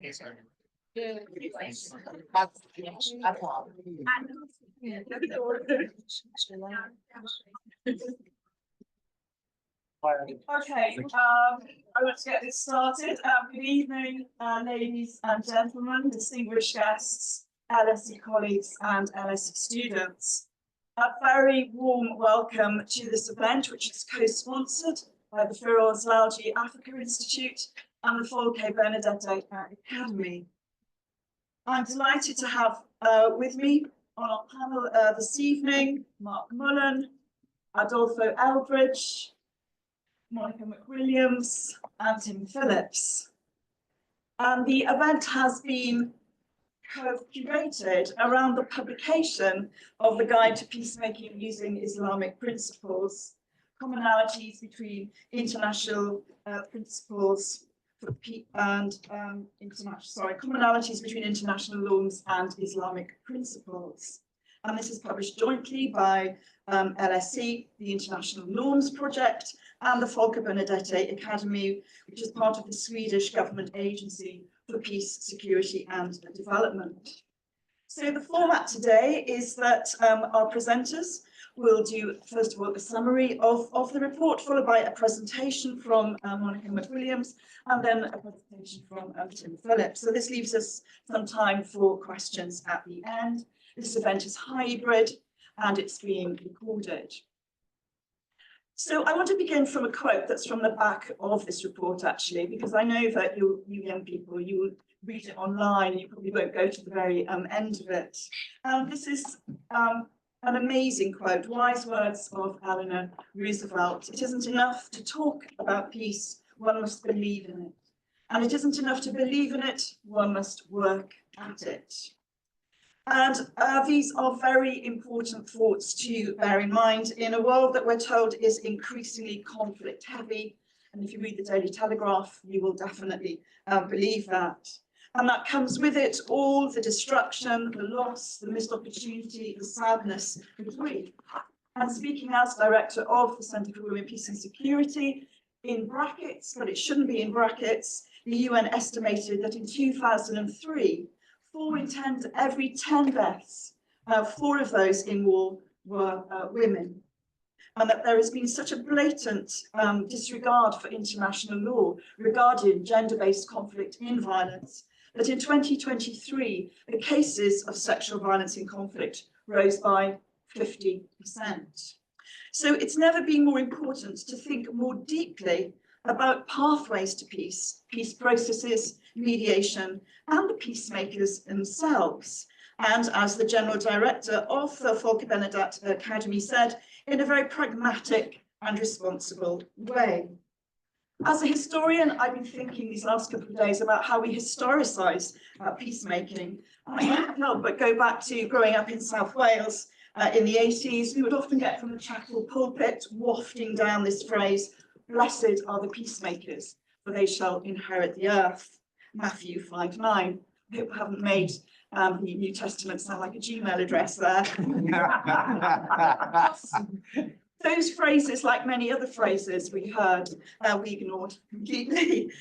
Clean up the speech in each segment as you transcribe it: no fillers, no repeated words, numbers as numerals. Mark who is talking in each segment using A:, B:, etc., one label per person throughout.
A: Okay, I want to get this started. Good evening, ladies and gentlemen, distinguished guests, LSE colleagues and LSE students. A very warm welcome to this event, which is co-sponsored by the Firoz Lalji Africa Institute and the Folke Benedetto Academy. I'm delighted to have with me on our panel this evening, Mark Mullen, Adolfo Eldridge, Monica McWilliams, and Tim Phillips. The event has been curated around the publication of the Guide to Peacemaking Using Islamic Principles, commonalities between international principles and commonalities between international norms and Islamic principles. And this is published jointly by LSE, the International Norms Project, and the Folke Benedetto Academy, which is part of the Swedish government agency for peace, security and development. So the format today is that our presenters will do, first of all, a summary of the report, followed by a presentation from Monica McWilliams, and then a presentation from Tim Phillips. So this leaves us some time for questions at the end. This event is hybrid and it's being recorded. So I want to begin from a quote that's from the back of this report, actually, because I know that you young people, you will read it online, you probably won't go to the very end of it. This is an amazing quote, wise words of Eleanor Roosevelt. It isn't enough to talk about peace, one must believe in it. And it isn't enough to believe in it, one must work at it. And these are very important thoughts to bear in mind in a world that we're told is increasingly conflict heavy. And if you read the Daily Telegraph, you will definitely believe that. And that comes with it all the destruction, the loss, the missed opportunity, the sadness, the grief. And speaking as director of the Centre for Women, Peace and Security, in brackets, but it shouldn't be in brackets, the UN estimated that in 2003, 4 in 10, every 10 deaths, 4 of those in war were women. And that there has been such a blatant disregard for international law regarding gender-based conflict in violence, that in 2023, the cases of sexual violence in conflict rose by 50%. So it's never been more important to think more deeply about pathways to peace, peace processes, mediation, and the peacemakers themselves. And as the General Director of the Folke Benedetto Academy said, in a very pragmatic and responsible way. As a historian, I've been thinking these last couple of days about how we historicise peacemaking. I can't help but go back to growing up in South Wales in the 80s. We would often get from the chapel pulpit wafting down this phrase, "Blessed are the peacemakers, for they shall inherit the earth." Matthew 5:9. I hope I haven't made the New Testament sound like a Gmail address there. Those phrases, like many other phrases we heard, we ignored completely,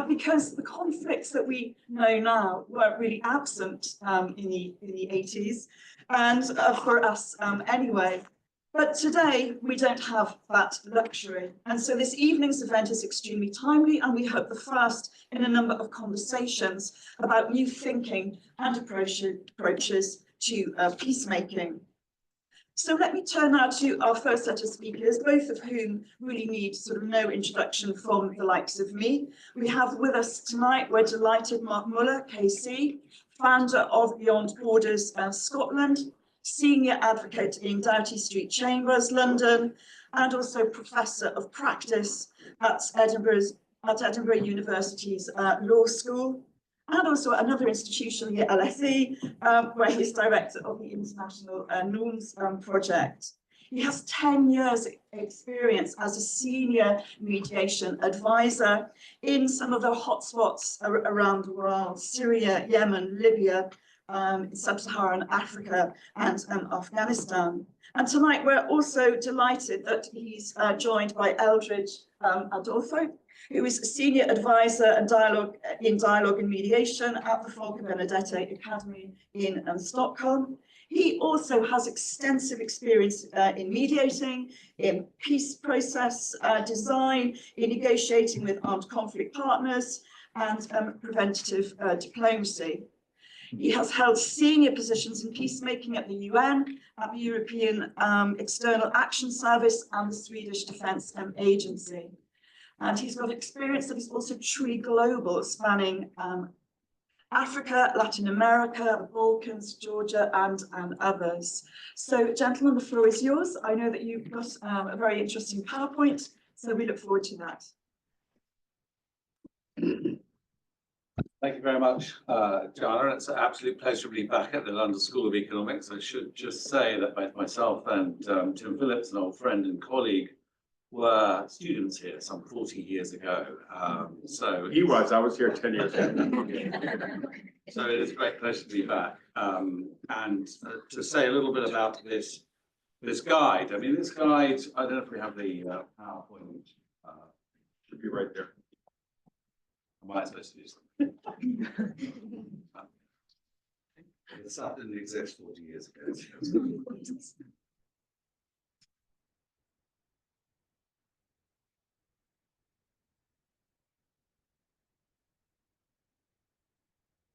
A: because the conflicts that we know now were really absent in the 80s, and for us anyway. But today, we don't have that luxury. And so this evening's event is extremely timely, and we hope the first in a number of conversations about new thinking and approaches to peacemaking. So let me turn now to our first set of speakers, both of whom really need sort of no introduction from the likes of me. We have with us tonight, we're delighted, Mark Muller, KC, founder of Beyond Borders Scotland, senior advocate in Doughty Street Chambers, London, and also professor of practice at Edinburgh University's Law School, and also another institution here, LSE, where he's director of the International Norms Project. He has 10 years experience as a senior mediation advisor in some of the hotspots around the world, Syria, Yemen, Libya, Sub-Saharan Africa and Afghanistan. And tonight we're also delighted that he's joined by Eldridge Adolfo, who is a senior advisor and dialogue and mediation at the Folke Benedette Academy in Stockholm. He also has extensive experience in mediating, in peace process design, in negotiating with armed conflict partners, and preventative diplomacy. He has held senior positions in peacemaking at the UN, at the European External Action Service, and the Swedish Defence Agency. And he's got experience that is also truly global, spanning Africa, Latin America, the Balkans, Georgia, and others. So, gentlemen, the floor is yours. I know that you've got a very interesting PowerPoint, so we look forward to that.
B: Thank you very much, Jana. It's an absolute pleasure to be back at the London School of Economics. I should just say that both myself and Tim Phillips, an old friend and colleague, were students here some 40 years ago.
C: I was here 10 years ago.
B: So it is a great pleasure to be back. And to say a little bit about this guide. I mean, this guide, I don't know if we have the PowerPoint.
C: Should be right there.
B: Am I supposed to use them? The stuff didn't exist 40 years ago.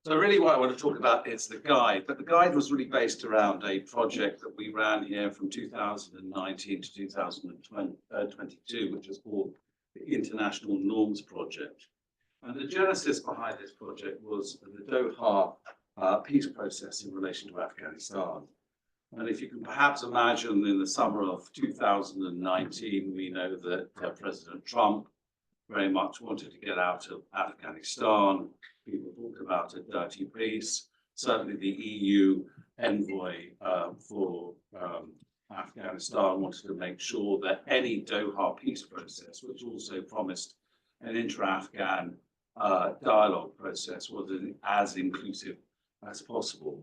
B: So really what I want to talk about is the guide, but the guide was really based around a project that we ran here from 2019 to 2022, which is called the International Norms Project. And the genesis behind this project was the Doha peace process in relation to Afghanistan. And if you can perhaps imagine, in the summer of 2019, we know that President Trump very much wanted to get out of Afghanistan. People talked about a dirty peace. Certainly the EU envoy for Afghanistan wanted to make sure that any Doha peace process, which also promised an intra-Afghan dialogue process, was as inclusive as possible.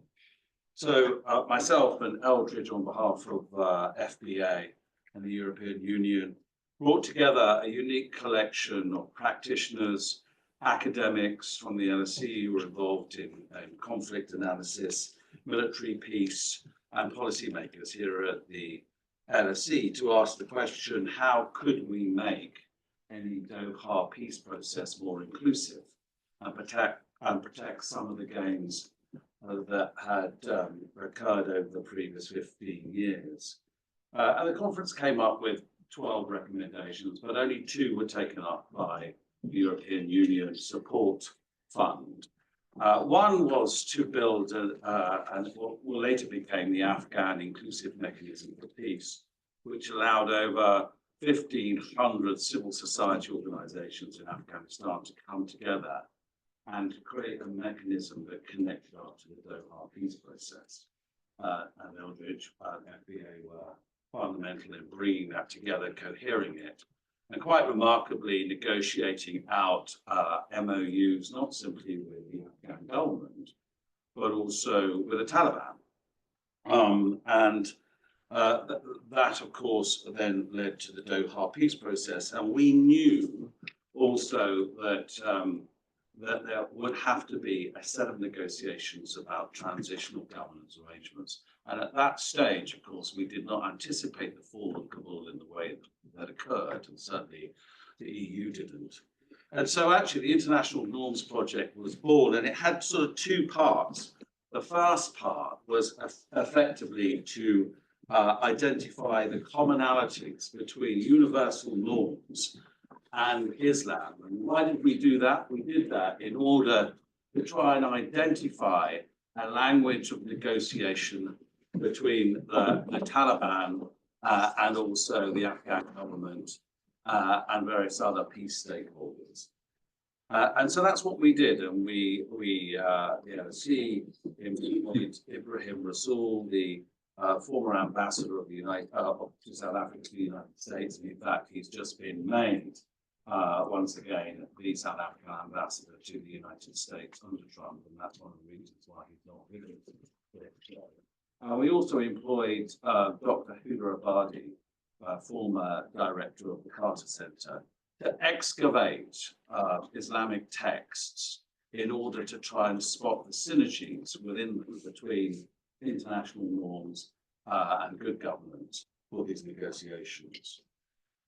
B: So myself and Eldridge, on behalf of FLIA and the European Union, brought together a unique collection of practitioners, academics from the LSE who were involved in conflict analysis, military peace, and policymakers here at the LSE to ask the question, how could we make any Doha peace process more inclusive and protect some of the gains that had occurred over the previous 15 years. And the conference came up with 12 recommendations, but only 2 were taken up by the European Union Support Fund. One was to build what later became the Afghan Inclusive Mechanism for Peace, which allowed over 1,500 civil society organizations in Afghanistan to come together and to create a mechanism that connected up to the Doha peace process. And Eldridge and FBA were fundamental in bringing that together, cohering it, and quite remarkably negotiating out MOUs, not simply with the Afghan government, but also with the Taliban. That, of course, then led to the Doha peace process. And we knew also that that there would have to be a set of negotiations about transitional governance arrangements. And at that stage, of course, we did not anticipate the fall of Kabul in the way that occurred, and certainly the EU didn't. And so actually the International Norms Project was born, and it had sort of 2 parts. The first part was effectively to identify the commonalities between universal norms and Islam. And why did we do that? We did that in order to try and identify a language of negotiation between the Taliban and also the Afghan government and various other peace stakeholders. And so that's what we did. And we see Ibrahim Rasool, the former ambassador of to South Africa to the United States. And in fact, he's just been named once again the South African ambassador to the United States under Trump, and that's one of the reasons why he's not with us. We also employed Dr. Huda Abadi, former director of the Carter Center, to excavate Islamic texts in order to try and spot the synergies between international norms and good governance for these negotiations.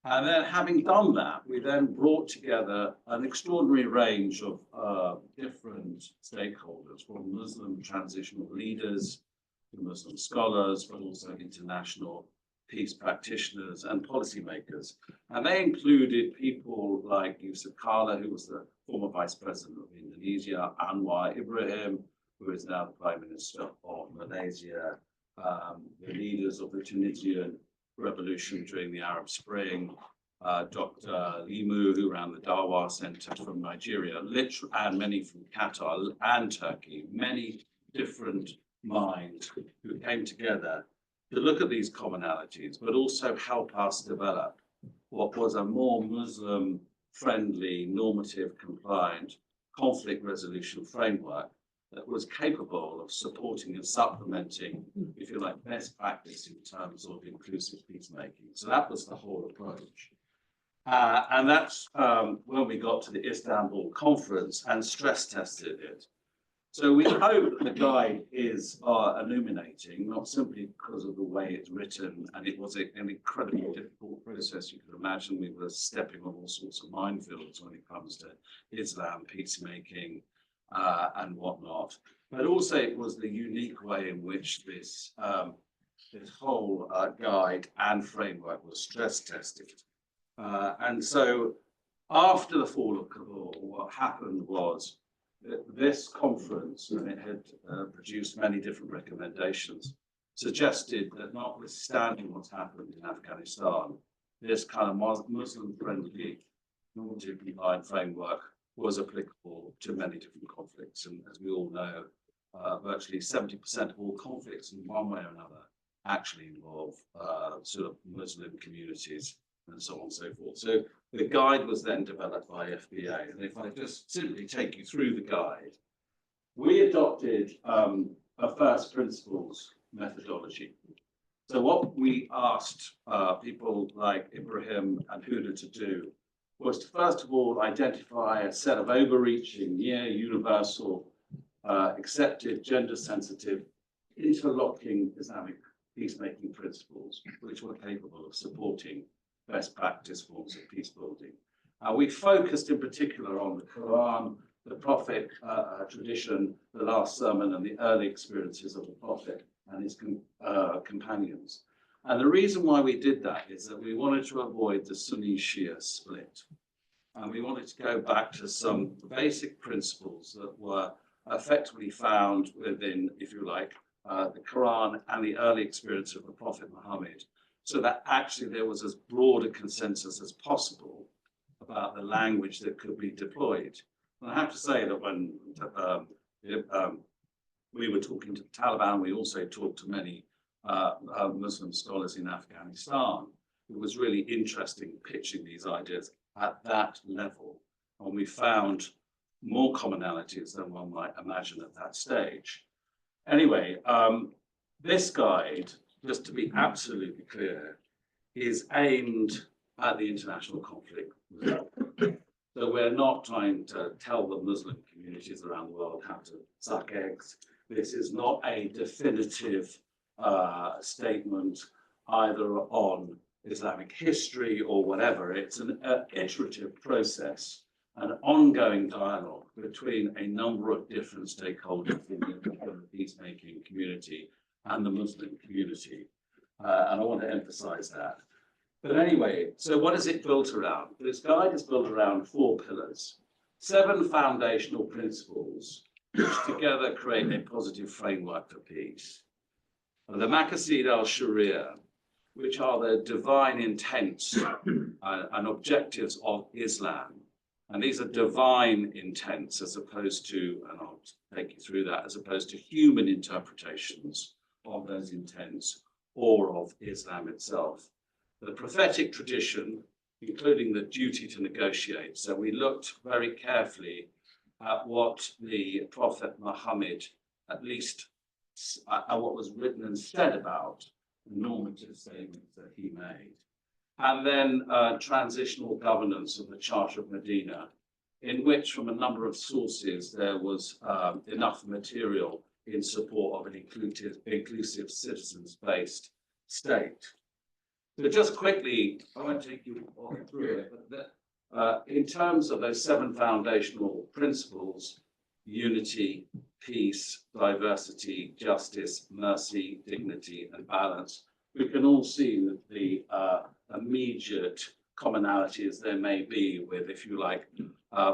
B: And then having done that, we then brought together an extraordinary range of different stakeholders, from Muslim transitional leaders to Muslim scholars, but also international peace practitioners and policymakers. And they included people like Yusuf Kala, who was the former vice president of Indonesia, Anwar Ibrahim, who is now the prime minister of Malaysia, the leaders of the Tunisian revolution during the Arab Spring, Dr. Limu, who ran the Dawa Center from Nigeria, and many from Qatar and Turkey, many different minds who came together to look at these commonalities, but also help us develop what was a more Muslim-friendly, normative, compliant conflict resolution framework that was capable of supporting and supplementing, if you like, best practice in terms of inclusive peacemaking. So that was the whole approach. And that's when we got to the Istanbul conference and stress tested it. So we hope that the guide is illuminating, not simply because of the way it's written, and it was an incredibly difficult process. You could imagine we were stepping on all sorts of minefields when it comes to Islam, peacemaking, and whatnot. But also it was the unique way in which this whole guide and framework was stress tested. And so after the fall of Kabul, what happened was that this conference, and it had produced many different recommendations, suggested that notwithstanding what's happened in Afghanistan, this kind of Muslim-friendly, normatively aligned framework was applicable to many different conflicts. And as we all know, virtually 70% of all conflicts in one way or another actually involve sort of Muslim communities and so on and so forth. So the guide was then developed by FBA. And if I just simply take you through the guide, we adopted a first principles methodology. So what we asked people like Ibrahim and Huda to do was to first of all identify a set of overreaching, near universal, accepted, gender-sensitive, interlocking Islamic peacemaking principles, which were capable of supporting best practice forms of peace building. We focused in particular on the Quran, the Prophet tradition, the last sermon, and the early experiences of the Prophet and his companions. And the reason why we did that is that we wanted to avoid the Sunni-Shia split. And we wanted to go back to some basic principles that were effectively found within, if you like, the Quran and the early experience of the Prophet Muhammad, so that actually there was as broad a consensus as possible about the language that could be deployed. And I have to say that when we were talking to the Taliban, we also talked to many Muslim scholars in Afghanistan. It was really interesting pitching these ideas at that level. And we found more commonalities than one might imagine at that stage. Anyway, this guide, just to be absolutely clear, is aimed at the international conflict. So we're not trying to tell the Muslim communities around the world how to suck eggs. This is not a definitive statement either on Islamic history or whatever. It's an iterative process, an ongoing dialogue between a number of different stakeholders in the peacemaking community and the Muslim community. And I want to emphasize that. But anyway, so what is it built around? This guide is built around 4 pillars, 7 foundational principles, which together create a positive framework for peace. The Maqasid al-Sharia, which are the divine intents and objectives of Islam. And these are divine intents as opposed to, and I'll take you through that, as opposed to human interpretations of those intents or of Islam itself. The prophetic tradition, including the duty to negotiate. So we looked very carefully at what the Prophet Muhammad, at least what was written and said about the normative statements that he made. And then transitional governance of the Charter of Medina, in which from a number of sources there was enough material in support of an inclusive citizens-based state. So just quickly, I won't take you all through it, but in terms of those 7 foundational principles, unity, peace, diversity, justice, mercy, dignity, and balance, we can all see that the immediate commonalities there may be with, if you like,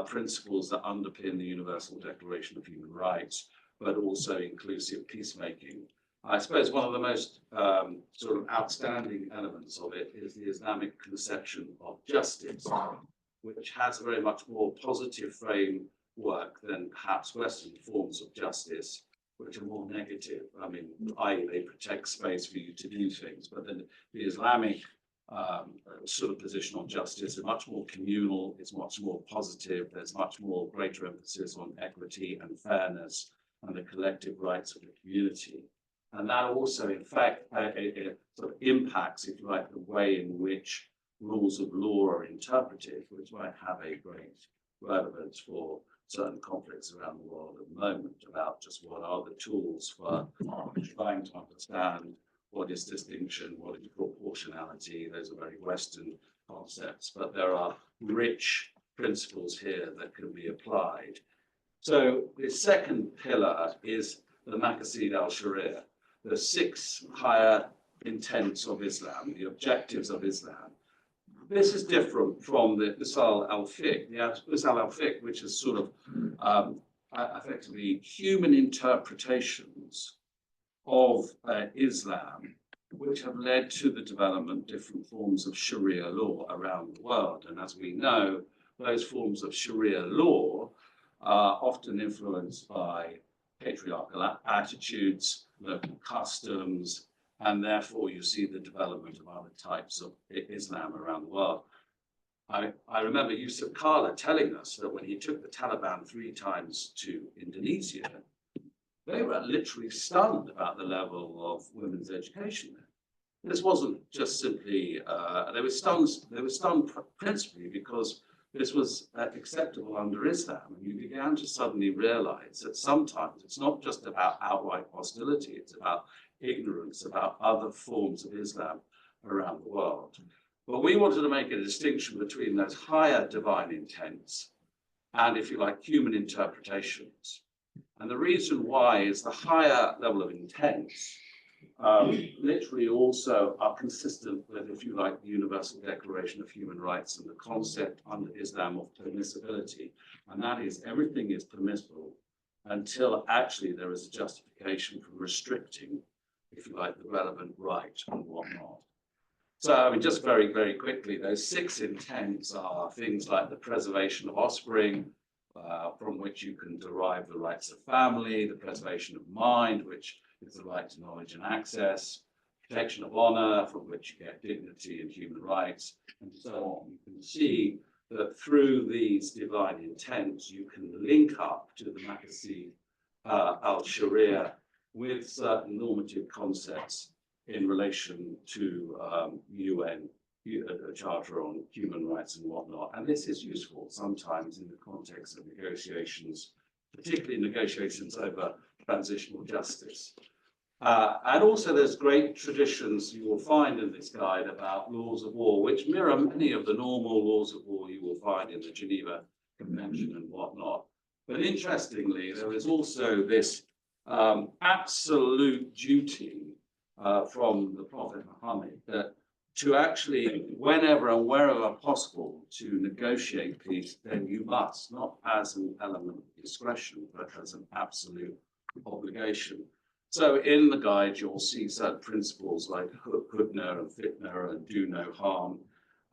B: principles that underpin the Universal Declaration of Human Rights, but also inclusive peacemaking. I suppose one of the most sort of outstanding elements of it is the Islamic conception of justice, which has a very much more positive framework than perhaps Western forms of justice, which are more negative. I mean, i.e. they protect space for you to do things, but then the Islamic sort of position on justice is much more communal, it's much more positive, there's much more greater emphasis on equity and fairness and the collective rights of the community. And that also, in fact, it sort of impacts, if you like, the way in which rules of law are interpreted, which might have a great relevance for certain conflicts around the world at the moment, about just what are the tools for trying to understand what is distinction, what is proportionality. Those are very Western concepts, but there are rich principles here that can be applied. So the second pillar is the Maqasid al-Sharia, the 6 higher intents of Islam, the objectives of Islam. This is different from the Usul al-Fiqh, the Usul al-Fiqh, which is sort of effectively human interpretations of Islam, which have led to the development of different forms of Sharia law around the world. And as we know, those forms of Sharia law are often influenced by patriarchal attitudes, local customs, and therefore you see the development of other types of Islam around the world. I remember Yusuf Kala telling us that when he took the Taliban 3 times to Indonesia, they were literally stunned about the level of women's education there. This wasn't just simply, they were stunned principally because this was acceptable under Islam. And you began to suddenly realize that sometimes it's not just about outright hostility, it's about ignorance, about other forms of Islam around the world. But we wanted to make a distinction between those higher divine intents and, if you like, human interpretations. And the reason why is the higher level of intents literally also are consistent with, if you like, the Universal Declaration of Human Rights and the concept under Islam of permissibility. And that is everything is permissible until actually there is a justification for restricting, if you like, the relevant right and whatnot. So, I mean, just very, very quickly, those 6 intents are things like the preservation of offspring, from which you can derive the rights of family, the preservation of mind, which is the right to knowledge and access, protection of honor, from which you get dignity and human rights, and so on. You can see that through these divine intents, you can link up to the Maqasid al-Sharia with certain normative concepts in relation to UN, a Charter on Human Rights and whatnot. And this is useful sometimes in the context of negotiations, particularly negotiations over transitional justice. And also there's great traditions you will find in this guide about laws of war, which mirror many of the normal laws of war you will find in the Geneva Convention and whatnot. But interestingly, there is also this absolute duty from the Prophet Muhammad that to actually, whenever and wherever possible, to negotiate peace, then you must, not as an element of discretion, but as an absolute obligation. So in the guide, you'll see certain principles like hudna and fitna and do no harm,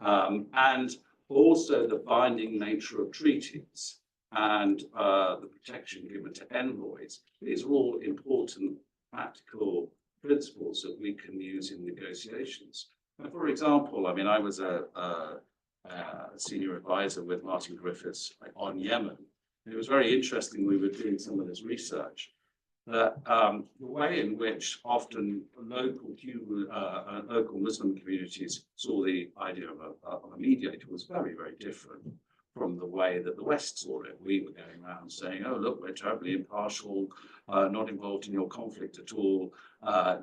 B: and also the binding nature of treaties and the protection given to envoys. These are all important practical principles that we can use in negotiations. And for example, I mean, I was a senior advisor with Martin Griffiths on Yemen. And it was very interesting. We were doing some of this research. that the way in which often local Muslim communities saw the idea of a mediator was very, very different from the way that the West saw it. We were going around saying, oh, look, we're terribly impartial, not involved in your conflict at all.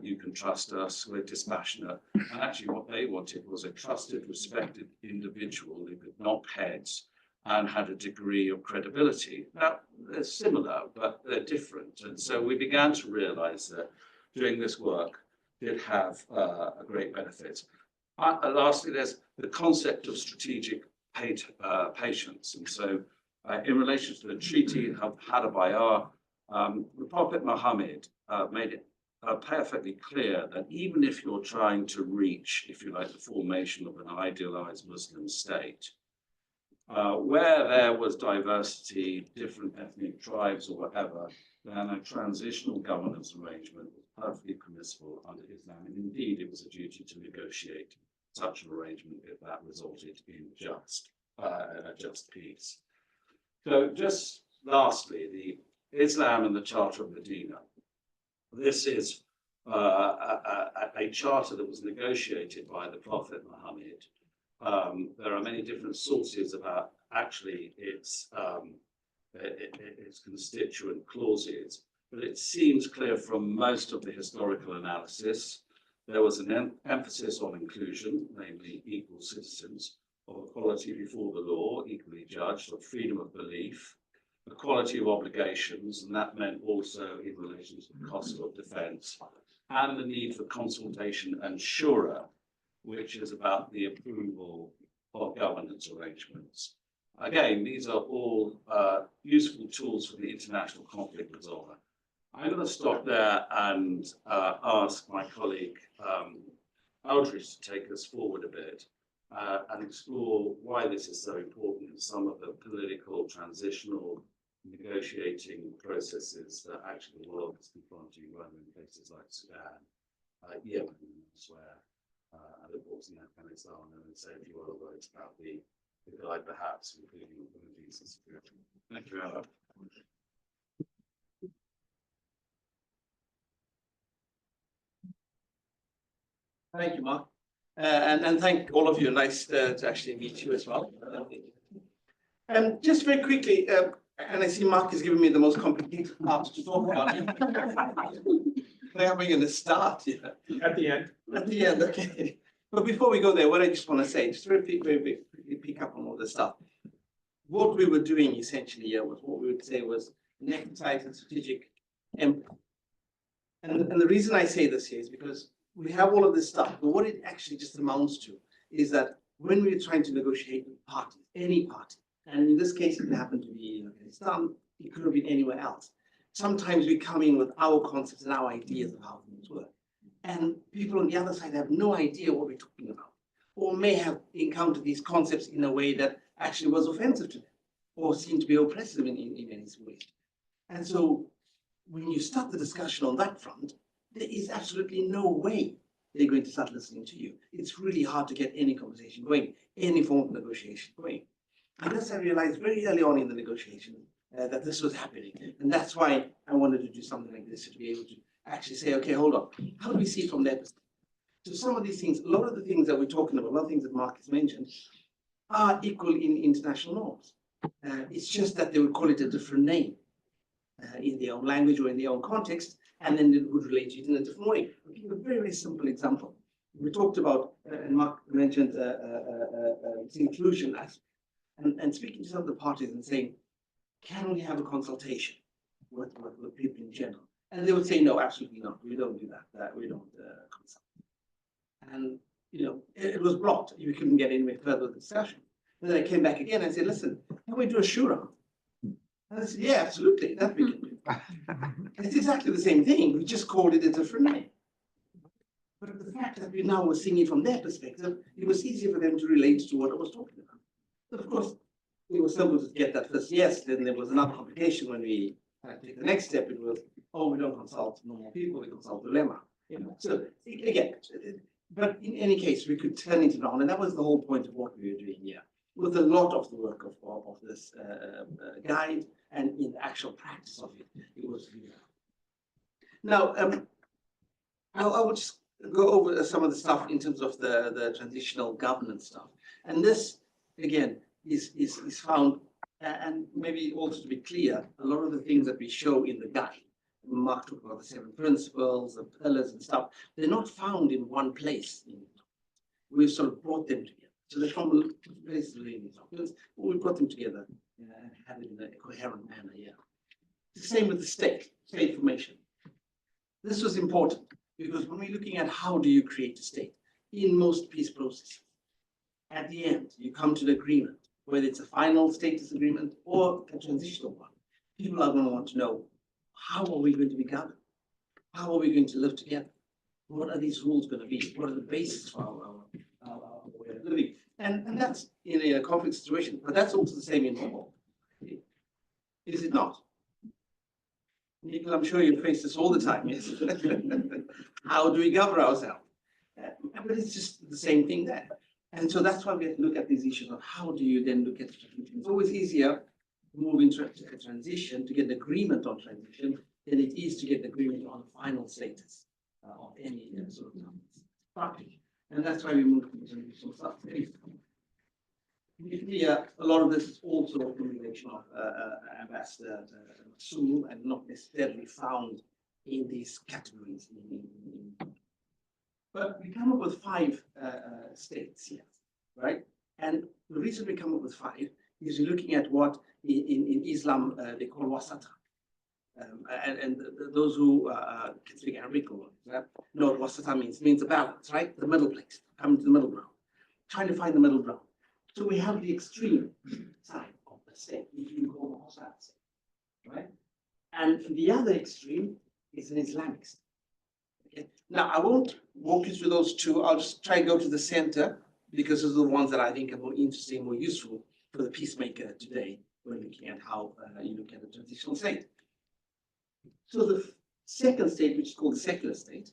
B: You can trust us, we're dispassionate. And actually what they wanted was a trusted, respected individual who could knock heads and had a degree of credibility. Now, they're similar, but they're different. And so we began to realize that doing this work did have a great benefit. Lastly, there's the concept of strategic patience. And so in relation to the treaty of Hudaybiyah, the Prophet Muhammad made it perfectly clear that even if you're trying to reach, if you like, the formation of an idealized Muslim state, where there was diversity, different ethnic tribes or whatever, then a transitional governance arrangement was perfectly permissible under Islam. And indeed, it was a duty to negotiate such an arrangement if that resulted in a just peace. So just lastly, the Islam and the Charter of Medina. This is a charter that was negotiated by the Prophet Muhammad. There are many different sources about actually its constituent clauses, but it seems clear from most of the historical analysis there was an emphasis on inclusion, namely equal citizens, of equality before the law, equally judged, of freedom of belief, equality of obligations, and that meant also in relation to the cost of defense, and the need for consultation and shura, which is about the approval of governance arrangements. Again, these are all useful tools for the international conflict resolver. I'm going to stop there and ask my colleague Aldrich to take us forward a bit and explore why this is so important in some of the political, transitional, negotiating processes that actually the world is confronting, rather in places like Sudan, Yemen, and elsewhere. And of course in Afghanistan, and say a few other words about the guide perhaps, including peace and security. Thank you, Alan.
D: Thank you, Mark. And thank all of you. Nice to actually meet you as well. And just very quickly, and I see Mark has given me the most complicated part to talk about. Where are we going to start here?
C: At the end.
D: At the end, okay. But before we go there, what I just want to say, just very quickly pick up on all this stuff. What we were doing essentially here was what we would say was an exercise in strategic empathy. And the reason I say this here is because we have all of this stuff, but what it actually just amounts to is that when we're trying to negotiate with parties, any party, and in this case it happened to be in Afghanistan, it could have been anywhere else. Sometimes we come in with our concepts and our ideas of how things work. And people on the other side have no idea what we're talking about, or may have encountered these concepts in a way that actually was offensive to them, or seemed to be oppressive in many ways. And so when you start the discussion on that front, there is absolutely no way they're going to start listening to you. It's really hard to get any conversation going, any form of negotiation going. And this I realized very early on in the negotiation that this was happening. And that's why I wanted to do something like this, to be able to actually say, okay, hold on, how do we see it from their perspective? So some of these things, a lot of the things that we're talking about, a lot of things that Mark has mentioned, are equal in international norms. It's just that they would call it a different name in their own language or in their own context, and then it would relate to it in a different way. I'll give you a very, very simple example. We talked about, and Mark mentioned inclusion aspect, and speaking to some of the parties and saying, can we have a consultation with people in general? And they would say, no, absolutely not. We don't do that. We don't consult. And it was blocked. You couldn't get any further with the discussion. And then I came back again and said, listen, can we do a shura? And they said, yeah, absolutely, that we can do. It's exactly the same thing. We just called it a different name. But the fact that we now were seeing it from their perspective, it was easier for them to relate to what I was talking about. But of course, it was simple to get that first yes. Then there was another complication when we had to take the next step. It was, oh, we don't consult normal people, we consult the lemma. So again, but in any case, we could turn it around, and that was the whole point of what we were doing here. With a lot of the work of this guide and in the actual practice of it, it was Now, I will just go over some of the stuff in terms of the transitional governance stuff. And this, again, is found, and maybe also to be clear, a lot of the things that we show in the guide, Mark talked about the 7 principles, the pillars and stuff, they're not found in one place. We've sort of brought them together. So they're from places within these documents, but we brought them together and have it in a coherent manner, yeah. The same with the state formation. This was important because when we're looking at how do you create a state, in most peace processes, at the end, you come to an agreement, whether it's a final status agreement or a transitional one. People are going to want to know, how are we going to be governed? How are we going to live together? What are these rules going to be? What are the basis for our way of living? And that's in a conflict situation, but that's also the same in war. Is it not? Nicola, I'm sure you face this all the time, yes? How do we govern ourselves? But it's just the same thing there. And so that's why we have to look at these issues of how do you then look at it. It's always easier to move into a transition to get an agreement on transition than it is to get an agreement on the final status of any sort of structure. And that's why we move to transitional stuff. Yeah, a lot of this is also a formulation of Ambassador Sewell and not necessarily found in these categories. But we come up with 5 states here, right? And the reason we come up with 5 is you're looking at what in Islam they call wasata. And those who can speak Arabic or know what wasata means a balance, right? The middle place, coming to the middle ground, trying to find the middle ground. So we have the extreme side of the state, which we call the hostile state, right? And the other extreme is an Islamic state. Okay. Now, I won't walk you through those 2. I'll just try and go to the center because those are the ones that I think are more interesting, more useful for the peacemaker today when looking at how you look at the transitional state. So the second state, which is called the secular state,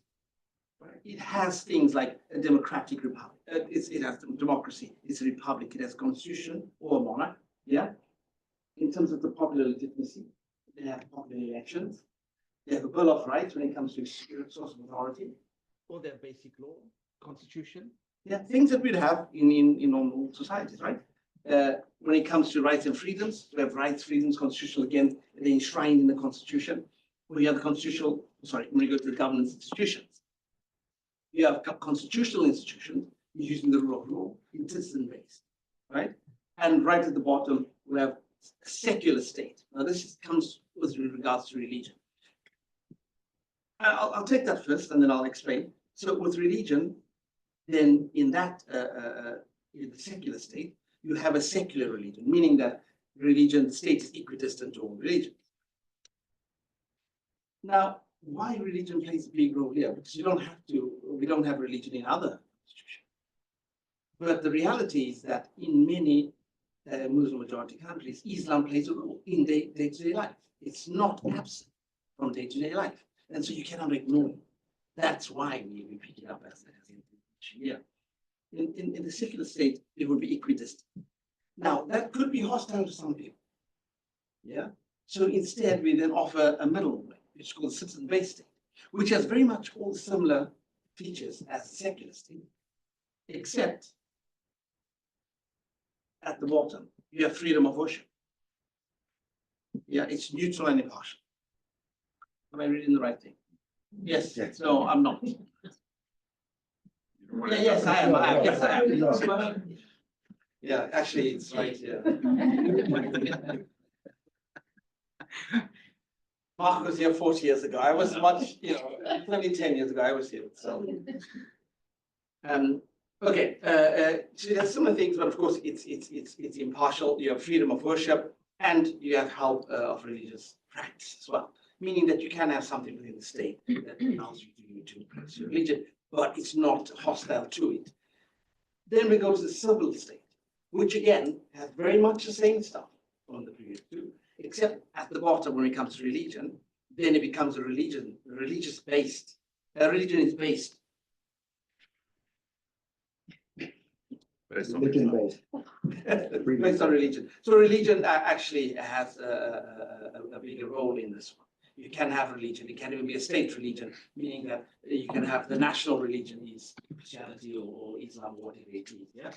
D: right, it has things like a democratic republic. It has democracy. It's a republic. It has a constitution or a monarch. Yeah. In terms of the popular legitimacy, they have popular elections. They have a Bill of Rights when it comes to source of authority, or their basic law, constitution. Yeah, things that we'd have in normal societies, right? When it comes to rights and freedoms, we have rights, freedoms, constitutional, again, they're enshrined in the constitution. We have the constitutional, sorry, when we go to the governance institutions. You have constitutional institutions using the rule of law, it's citizen-based, right? And right at the bottom, we have a secular state. Now, this comes with regards to religion. I'll take that first, and then I'll explain. So, with religion, then in that in the secular state, you have a secular religion, meaning that religion, the state is equidistant to all religions. Now, why religion plays a big role here? Because we don't have religion in other institutions. But the reality is that in many Muslim majority countries, Islam plays a role in day-to-day life. It's not absent from day-to-day life. And so you cannot ignore it. That's why we pick it up as yeah. In the secular state, it would be equidistant. Now, that could be hostile to some people. Yeah. So instead, we then offer a middle way, which is called citizen-based state, which has very much all similar features as the secular state, except at the bottom, you have freedom of worship. Yeah, it's neutral and impartial. Am I reading the right thing? Yes. Yes. No, I'm not. Yeah, yes, I am. Yes, I am. Yeah, actually, it's right here. Mark was here 40 years ago. I was much, only 10 years ago I was here. So, okay. So there's similar things, but of course it's impartial. You have freedom of worship, and you have help of religious practice as well. Meaning that you can have something within the state that allows you to practice your religion, but it's not hostile to it. Then we go to the civil state, which again has very much the same stuff on the previous 2, except at the bottom when it comes to religion, then it becomes a religion, religious-based. Religion is based.
C: Religion-based.
D: Based on religion. So religion actually has a bigger role in this one. you can have religion, it can even be a state religion, meaning that you can have the national religion is Christianity or Islam or whatever it is, yeah?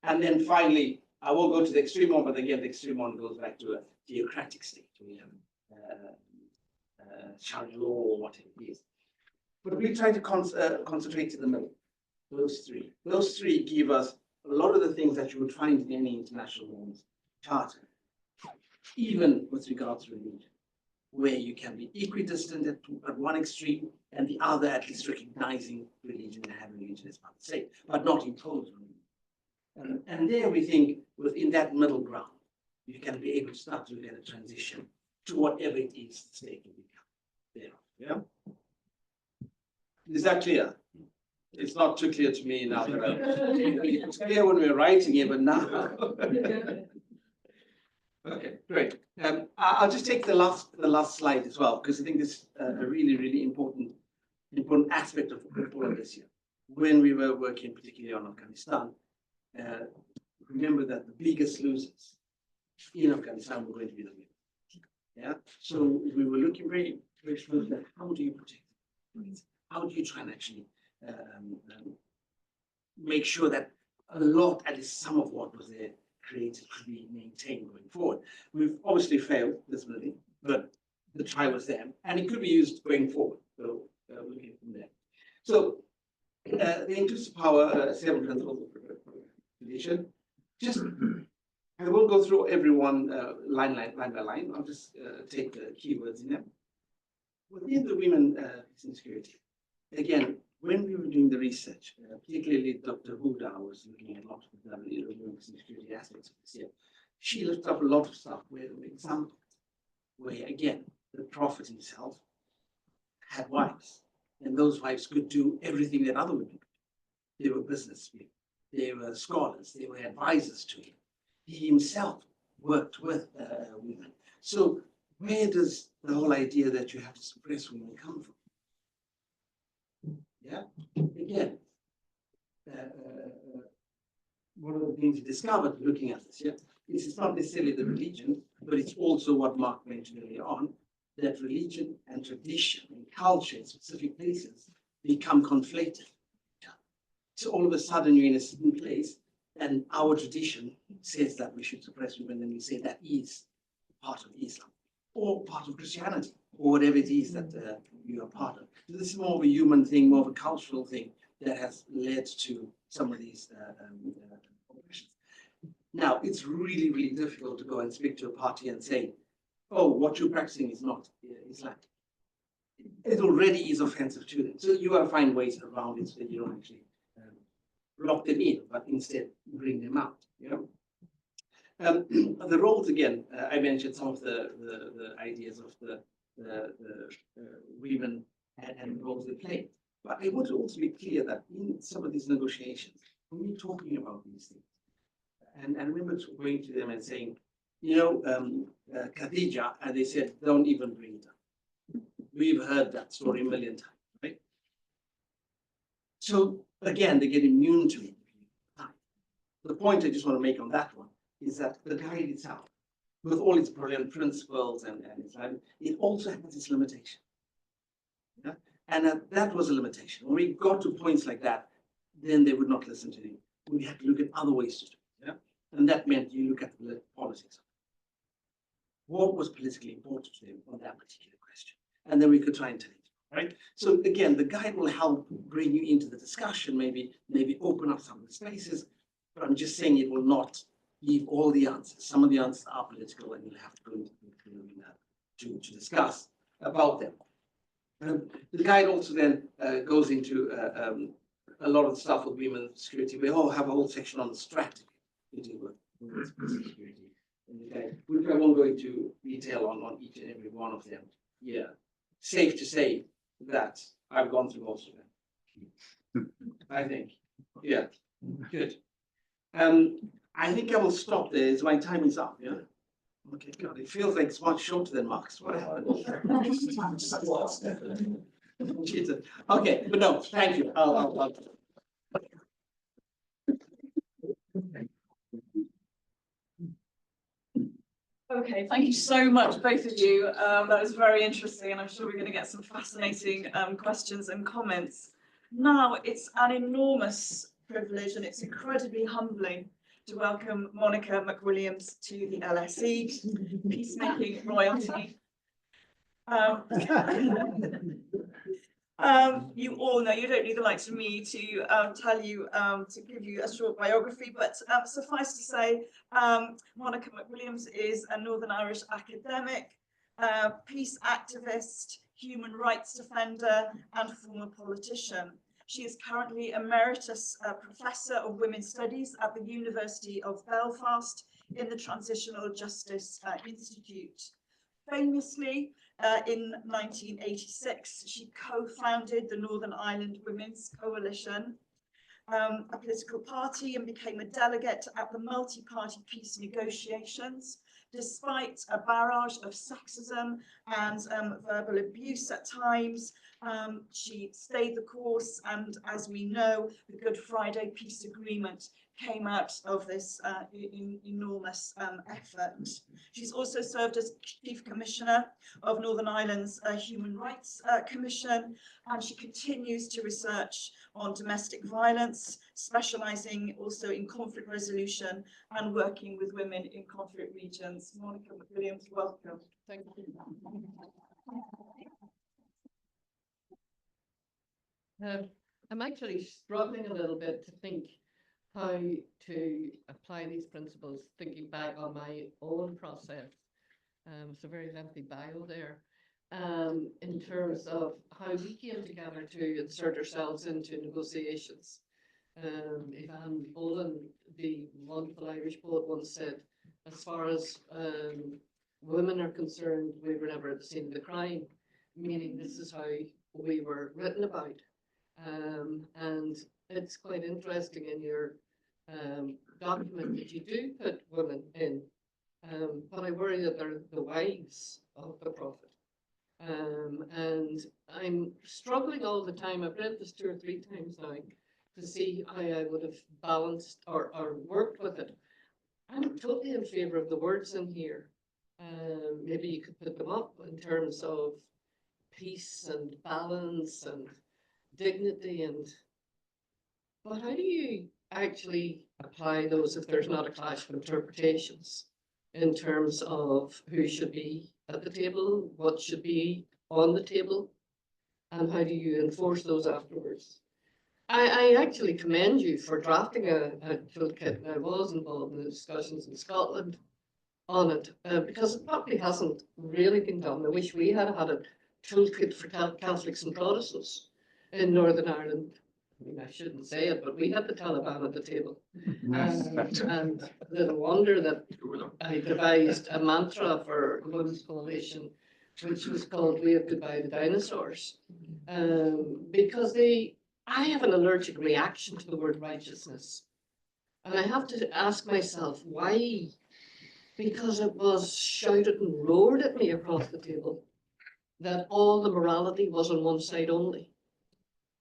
D: And then finally, I won't go to the extreme one, but again, the extreme one goes back to a theocratic state. We have Sharia law or whatever it is. But we try to concentrate in the middle, those three. Those three give us a lot of the things that you would find in any international norms charter, even with regards to religion, where you can be equidistant at one extreme and the other at least recognizing religion and having religion as part of the state, but not impose religion. And there we think within that middle ground, you can be able to start to look at a transition to whatever it is the state will become there. Yeah? Is that clear? It's not too clear to me now. It's clear when we were writing it, but now. Okay, great. I'll just take the last slide as well, because I think this is a really important aspect of all of this here. When we were working particularly on Afghanistan, remember that the biggest losers in Afghanistan were going to be the women. Yeah. So we were looking very closely at how do you protect them? How do you try and actually make sure that a lot, at least some of what was there created, could be maintained going forward. We've obviously failed this movie, but the try was there, and it could be used going forward. So looking from there. So the inclusive power 7 principles of tradition. Just I won't go through every one line by line. I'll just take the keywords in them. Within the women peace and security, again, when we were doing the research, particularly Dr. Huda was looking at a lot of the women peace and security aspects of this here. She looked up a lot of stuff where there were examples where, again, the Prophet himself had wives, and those wives could do everything that other women could do. They were businessmen, they were scholars, they were advisors to him. He himself worked with women. So where does the whole idea that you have to suppress women come from? Yeah, again, one of the things we discovered looking at this, yeah, it's not necessarily the religion, but it's also what Mark mentioned earlier on, that religion and tradition and culture in specific places become conflated. So all of a sudden you're in a certain place, and our tradition says that we should suppress women, and we say that is part of Islam or part of Christianity or whatever it is that you are part of. So this is more of a human thing, more of a cultural thing that has led to some of these oppressions. Now, it's really difficult to go and speak to a party and say, oh, what you're practicing is not Islam. It already is offensive to them. So you got to find ways around it so that you don't actually lock them in, but instead bring them out. You know, the roles again. I mentioned some of the ideas of the women and roles they play. But I want to also be clear that in some of these negotiations, when we're talking about these things, and I remember going to them and saying, you know, Khadija, and they said, don't even bring it up. We've heard that story a million times, right? So again, they get immune to it. The point I just want to make on that one is that the guide itself, with all its brilliant principles and it also has its limitation. Yeah? And that was a limitation. When we got to points like that, then they would not listen to you. We had to look at other ways to do it. Yeah? And that meant you look at the politics. What was politically important to them on that particular question? And then we could try and tell it, right? So again, the guide will help bring you into the discussion, maybe open up some of the spaces, but I'm just saying it will not give all the answers. Some of the answers are political, and you'll have to go into to discuss about them. The guide also then goes into a lot of the stuff with women's security. We all have a whole section on the strategy to deal with women's security. Which I won't go into detail on each and every one of them. Yeah, safe to say that I've gone through most of them. I think. Yeah, good. I think I will stop there as my time is up. Yeah. Okay, God, it feels like it's much shorter than Mark's. What happened? Okay, but no, thank you. I'll
A: Okay, thank you so much, both of you. That was very interesting, and I'm sure we're going to get some fascinating questions and comments. Now, it's an enormous privilege and it's incredibly humbling to welcome Monica McWilliams to the LSE, Peacemaking Royalty. You all know, you don't need the likes of me to tell you, to give you a short biography, but suffice to say, Monica McWilliams is a Northern Irish academic, peace activist, human rights defender, and former politician. She is currently Emeritus Professor of Women's Studies at the University of Belfast in the Transitional Justice Institute. Famously, in 1986, she co-founded the Northern Ireland Women's Coalition, a political party, and became a delegate at the multi-party peace negotiations. Despite a barrage of sexism and verbal abuse at times, she stayed the course, and as we know, the Good Friday Peace Agreement came out of this enormous effort. She's also served as Chief Commissioner of Northern Ireland's Human Rights Commission, and she continues to research on domestic violence, specialising also in conflict resolution and working with women in conflict regions. Monica McWilliams, welcome.
E: Thank you. I'm actually struggling a little bit to think how to apply these principles, thinking back on my own process. It's a very lengthy bio there, in terms of how we came together to insert ourselves into negotiations. Ivan Bolan, the wonderful Irish poet, once said, as far as women are concerned, we were never at the scene of the crime, meaning this is how we were written about. And it's quite interesting in your document that you do put women in, but I worry that they're the wives of the prophet. And I'm struggling all the time. I've read this 2 or 3 times now to see how I would have balanced or worked with it. I'm totally in favour of the words in here. Maybe you could put them up in terms of peace and balance and dignity, but how do you actually apply those if there's not a clash of interpretations in terms of who should be at the table, what should be on the table, and how do you enforce those afterwards? I actually commend you for drafting a toolkit, and I was involved in the discussions in Scotland on it, because it probably hasn't really been done. I wish we had had a toolkit for Catholics and Protestants in Northern Ireland. I mean, I shouldn't say it, but we had the Taliban at the table. And little wonder that I devised a mantra for the Women's Coalition, which was called "We Have Goodbye to Dinosaurs," because I have an allergic reaction to the word righteousness. And I have to ask myself, why? Because it was shouted and roared at me across the table that all the morality was on one side only.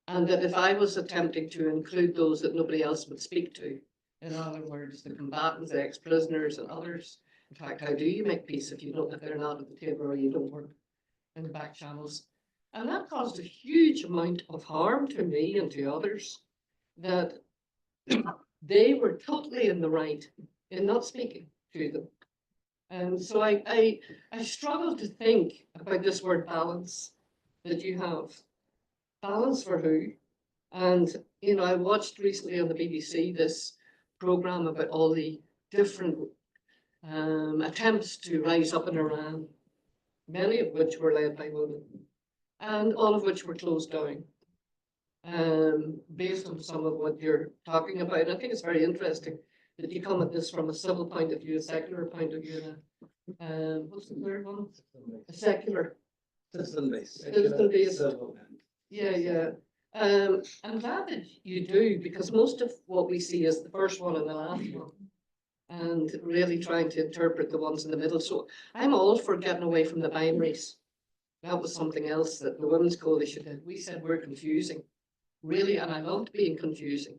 E: And that if I was attempting to include those that nobody else would speak to, in other words, the combatants, the ex-prisoners and others, in fact, how do you make peace if they're not at the table or you don't work in the back channels? And that caused a huge amount of harm to me and to others, that they were totally in the right in not speaking to them. And so I struggle to think about this word balance that you have. Balance for who? And, you know, I watched recently on the BBC this programme about all the different attempts to rise up in Iran, many of which were led by women, and all of which were closed down, based on some of what you're talking about. I think it's very interesting that you come at this from a civil point of view, a secular point of view, what's the third one? A secular.
D: Citizen-based.
E: Citizen-based. Yeah. I'm glad that you do, because most of what we see is the first one and the last one, and really trying to interpret the ones in the middle. So I'm all for getting away from the binaries. That was something else that the Women's Coalition did. We said we're confusing, really, and I loved being confusing,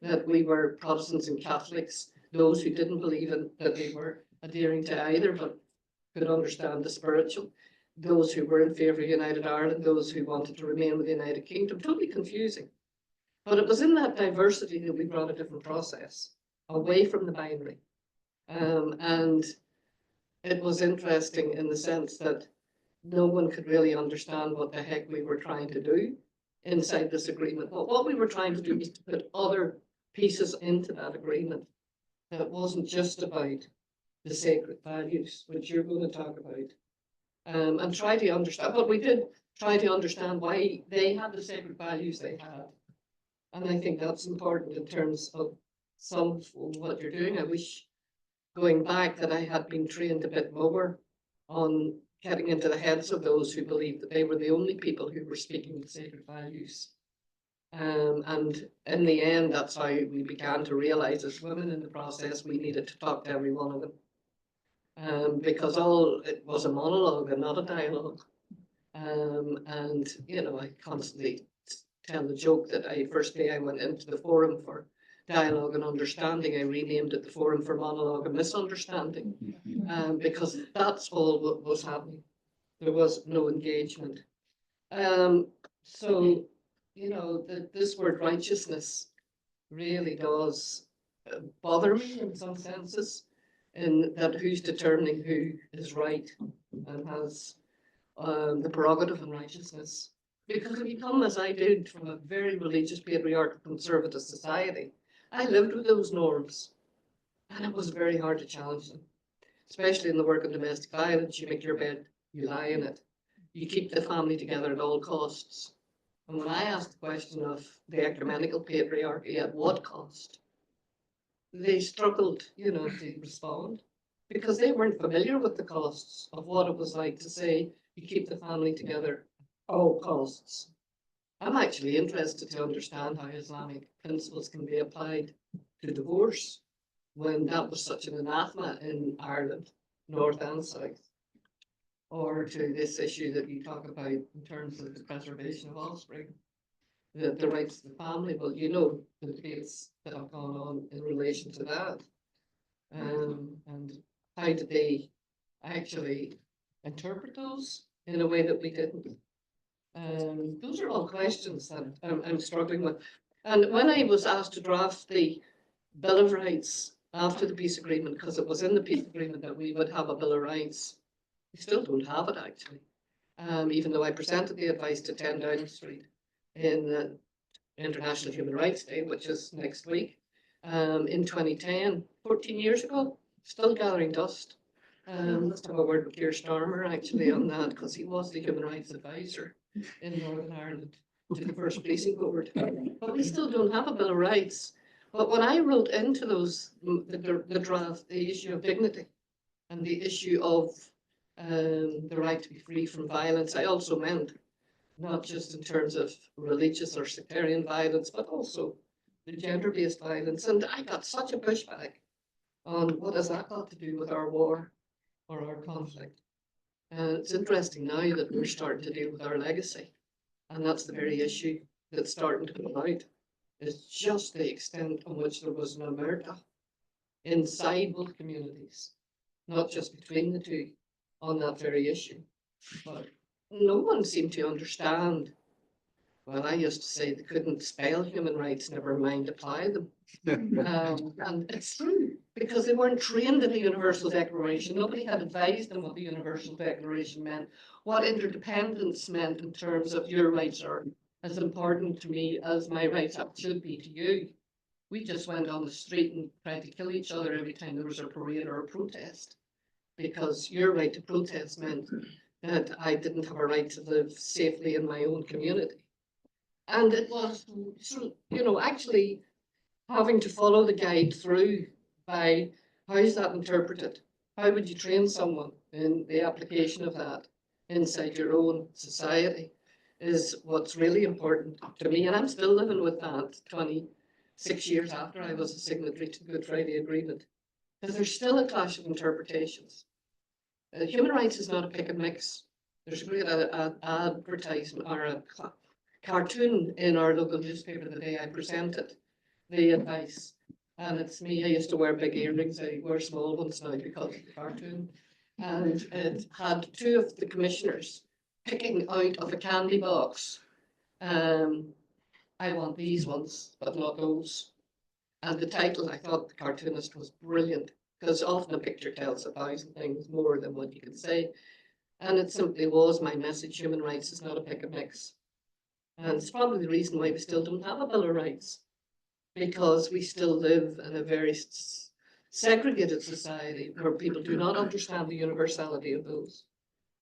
E: that we were Protestants and Catholics, those who didn't believe in that they were adhering to either, but could understand the spiritual, those who were in favour of United Ireland, those who wanted to remain with the United Kingdom, totally confusing. But it was in that diversity that we brought a different process, away from the binary. And it was interesting in the sense that no one could really understand what the heck we were trying to do inside this agreement. But what we were trying to do was to put other pieces into that agreement that wasn't just about the sacred values, which you're going to talk about, and try to understand. But we did try to understand why they had the sacred values they had. And I think that's important in terms of some of what you're doing. I wish, going back, that I had been trained a bit more on getting into the heads of those who believed that they were the only people who were speaking the sacred values. And in the end, that's how we began to realize as women in the process, we needed to talk to every one of them. Because it was a monologue and not a dialogue. And, you know, I constantly tell the joke that first day I went into the Forum for Dialogue and Understanding, I renamed it the Forum for Monologue and Misunderstanding, because that's all what was happening. There was no engagement. So, you know, this word righteousness really does bother me in some senses, in that who's determining who is right and has the prerogative in righteousness. Because if you come, as I did, from a very religious, patriarchal, conservative society, I lived with those norms, and it was very hard to challenge them, especially in the work of domestic violence. You make your bed, you lie in it. You keep the family together at all costs. And when I asked the question of the ecumenical patriarchy, at what cost, they struggled, you know, to respond, because they weren't familiar with the costs of what it was like to say you keep the family together at all costs. I'm actually interested to understand how Islamic principles can be applied to divorce when that was such an anathema in Ireland, north and south, or to this issue that you talk about in terms of the preservation of offspring, the rights of the family. Well, you know the debates that have gone on in relation to that, and how did they actually interpret those in a way that we didn't? Those are all questions that I'm struggling with. And when I was asked to draft the Bill of Rights after the peace agreement, because it was in the peace agreement that we would have a Bill of Rights, we still don't have it actually. Even though I presented the advice to 10 Downing Street in the International Human Rights Day, which is next week, in 2010, 14 years ago, still gathering dust. Let's have a word with Keir Starmer actually on that, because he was the Human Rights Advisor in Northern Ireland to the first policing board. But we still don't have a Bill of Rights. But when I wrote into those, the draft, the issue of dignity and the issue of the right to be free from violence, I also meant not just in terms of religious or sectarian violence, but also the gender-based violence. And I got such a pushback on what has that got to do with our war or our conflict. And it's interesting now that we're starting to deal with our legacy. And that's the very issue that's starting to come out. It's just the extent on which there was an omerta inside both communities, not just between the two, on that very issue. But no one seemed to understand. Well, I used to say they couldn't spell human rights, never mind apply them. And it's true, because they weren't trained in the Universal Declaration. Nobody had advised them what the Universal Declaration meant, what interdependence meant in terms of your rights are as important to me as my rights should be to you. We just went on the street and tried to kill each other every time there was a parade or a protest, because your right to protest meant that I didn't have a right to live safely in my own community. And it was, you know, actually having to follow the guide through by how is that interpreted? How would you train someone in the application of that inside your own society is what's really important to me. And I'm still living with that 26 years after I was a signatory to the Good Friday Agreement, because there's still a clash of interpretations. Human rights is not a pick and mix. There's a great advertisement or a cartoon in our local newspaper the day I presented the advice. And it's me. I used to wear big earrings. I wear small ones now because of the cartoon. And it had two of the commissioners picking out of a candy box. I want these ones, but not those. And the title, I thought the cartoonist was brilliant, because often a picture tells 1,000 things more than what you can say. And it simply was, my message: human rights is not a pick and mix. And it's probably the reason why we still don't have a Bill of Rights, because we still live in a very segregated society where people do not understand the universality of those.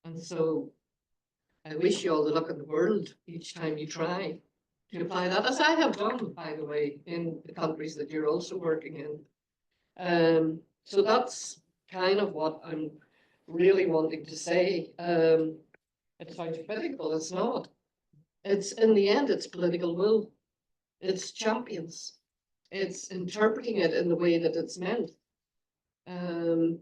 E: And so I wish you all the luck in the world each time you try to apply that, as I have done, by the way, in the countries that you're also working in. So that's kind of what I'm really wanting to say. It sounds political, it's not. It's, in the end, it's political will. It's champions. It's interpreting it in the way that it's meant. And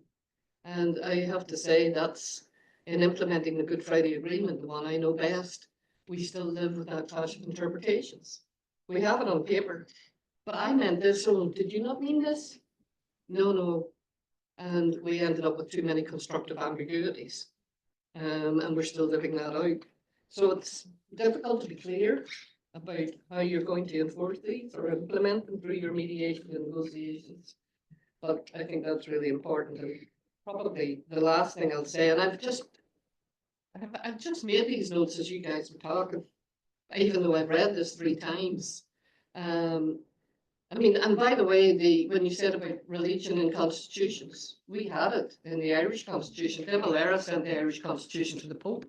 E: I have to say that's, in implementing the Good Friday Agreement, the one I know best, we still live with that clash of interpretations. We have it on paper, but I meant this, so did you not mean this? No, no. And we ended up with too many constructive ambiguities. And we're still living that out. So it's difficult to be clear about how you're going to enforce these or implement them through your mediation and negotiations. But I think that's really important. And probably the last thing I'll say, and I've just made these notes as you guys were talking, even though I've read this 3 times. I mean, and by the way, when you said about religion in constitutions, we had it in the Irish Constitution. De Valera sent the Irish Constitution to the Pope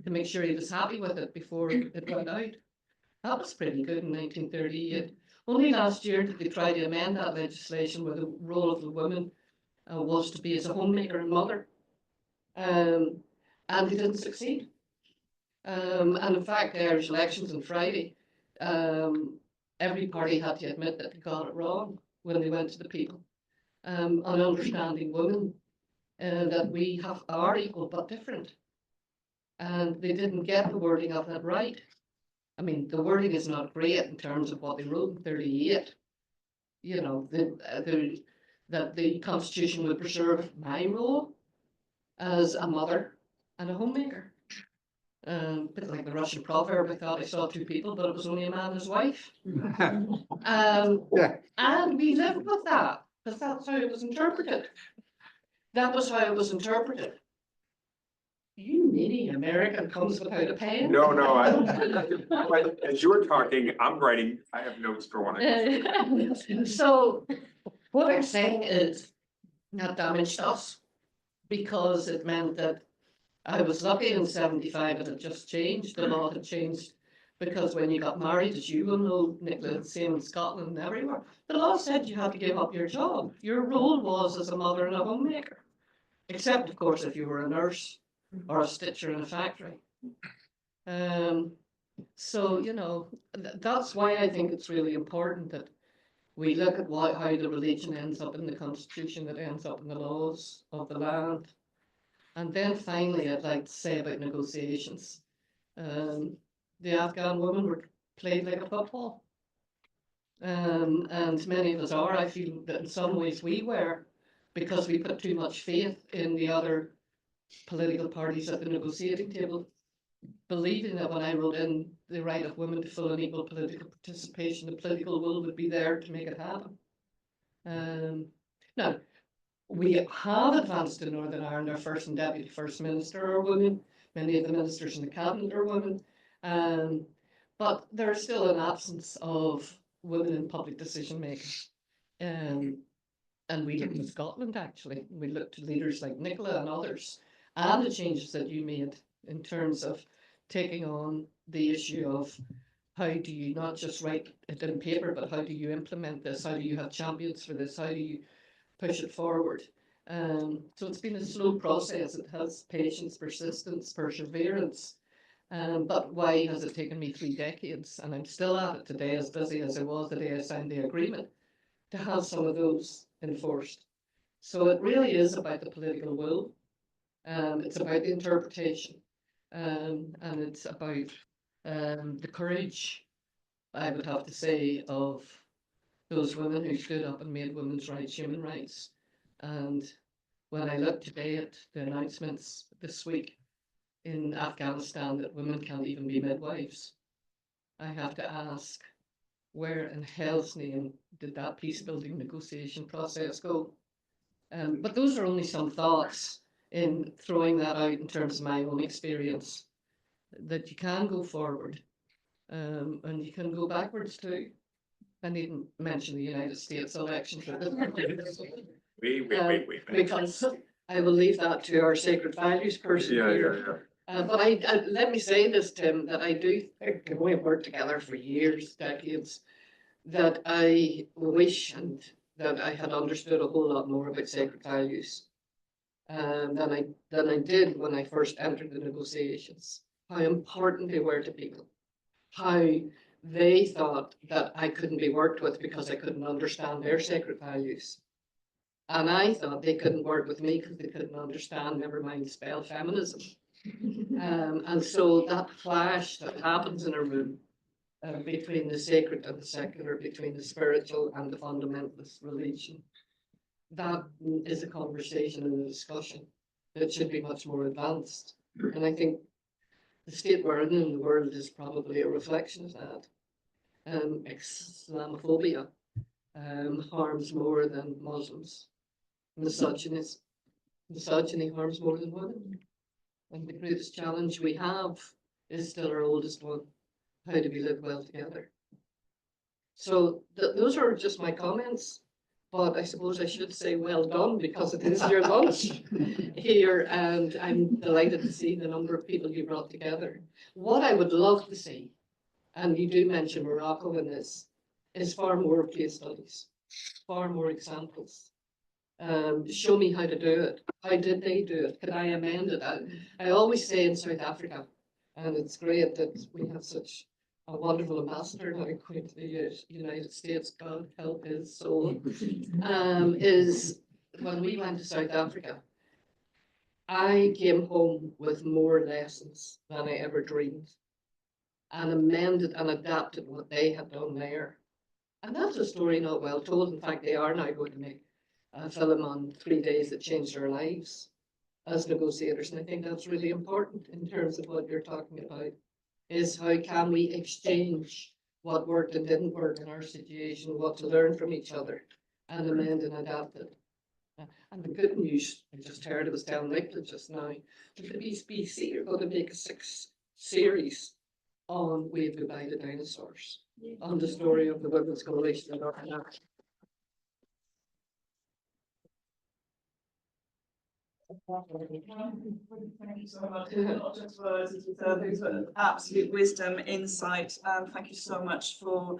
E: to make sure he was happy with it before it went out. That was pretty good in 1938. Only last year did they try to amend that legislation where the role of the woman was to be as a homemaker and mother. And they didn't succeed. And in fact, the Irish elections on Friday, every party had to admit that they got it wrong when they went to the people. On understanding women, that we are equal but different. And they didn't get the wording of that right. I mean, the wording is not great in terms of what they wrote in 38. You know, that the Constitution would preserve my role as a mother and a homemaker. Bit like the Russian proverb, I thought I saw 2 people, but it was only a man and his wife. And we lived with that, because that's how it was interpreted. That was how it was interpreted. You meanie American comes without a pen.
C: No, as you were talking, I'm writing, I have notes for when I.
E: So what I'm saying is that damaged us, because it meant that I was lucky in 75 it had just changed. The law had changed, because when you got married, as you will know, Nicola, the same in Scotland and everywhere, the law said you had to give up your job. Your role was as a mother and a homemaker, except of course if you were a nurse or a stitcher in a factory. So, you know, that's why I think it's really important that we look at how the religion ends up in the Constitution, that ends up in the laws of the land. And then finally, I'd like to say about negotiations. The Afghan women were played like a football. And many of us are. I feel that in some ways we were, because we put too much faith in the other political parties at the negotiating table, believing that when I wrote in the right of women to full and equal political participation, the political will would be there to make it happen. Now, we have advanced in Northern Ireland. Our first and deputy first minister are women. Many of the ministers in the cabinet are women. But there's still an absence of women in public decision making. And we looked to Scotland, actually. We looked to leaders like Nicola and others, and the changes that you made in terms of taking on the issue of how do you not just write it in paper, but how do you implement this? How do you have champions for this? How do you push it forward? So it's been a slow process. It has patience, persistence, perseverance. But why has it taken me 3 decades? And I'm still at it today, as busy as I was the day I signed the agreement, to have some of those enforced. So it really is about the political will. It's about the interpretation. And it's about the courage, I would have to say, of those women who stood up and made women's rights human rights. And when I look today at the announcements this week in Afghanistan that women can't even be midwives, I have to ask, where in hell's name did that peace building negotiation process go? But those are only some thoughts in throwing that out in terms of my own experience, that you can go forward, and you can go backwards too. I needn't mention the United States elections at this point.
C: Wait.
E: Because I will leave that to our sacred values person here. But let me say this, Tim, that I do think, and we have worked together for years, decades, that I wish and that I had understood a whole lot more about sacred values than I did when I first entered the negotiations. How important they were to people, how they thought that I couldn't be worked with because I couldn't understand their sacred values. And I thought they couldn't work with me because they couldn't understand, never mind spell feminism. And so that clash that happens in a room between the sacred and the secular, between the spiritual and the fundamentalist religion, that is a conversation and a discussion that should be much more advanced. And I think the state we're in the world is probably a reflection of that. Islamophobia harms more than Muslims. Misogyny harms more than women. And the greatest challenge we have is still our oldest one. How do we live well together? So those are just my comments, but I suppose I should say well done because it is your lunch here, and I'm delighted to see the number of people you brought together. What I would love to see, and you do mention Morocco in this, is far more case studies, far more examples. Show me how to do it. How did they do it? Could I amend it? I always say in South Africa, and it's great that we have such a wonderful ambassador now going to the United States, God help his soul, is when we went to South Africa, I came home with more lessons than I ever dreamed, and amended and adapted what they had done there. And that's a story not well told. In fact, they are now going to make a film on 3 days that changed our lives as negotiators. And I think that's really important in terms of what you're talking about, is how can we exchange what worked and didn't work in our situation, what to learn from each other, and amend and adapt it. And the good news, I just heard, I was telling Nicola just now, that the BBC are going to make a 6 series on Wave Goodbye to Dinosaurs, on the story of the Women's Coalition in Northern Ireland.
A: Thank you so much. Not just words, as you said, those were absolute wisdom, insight. Thank you so much for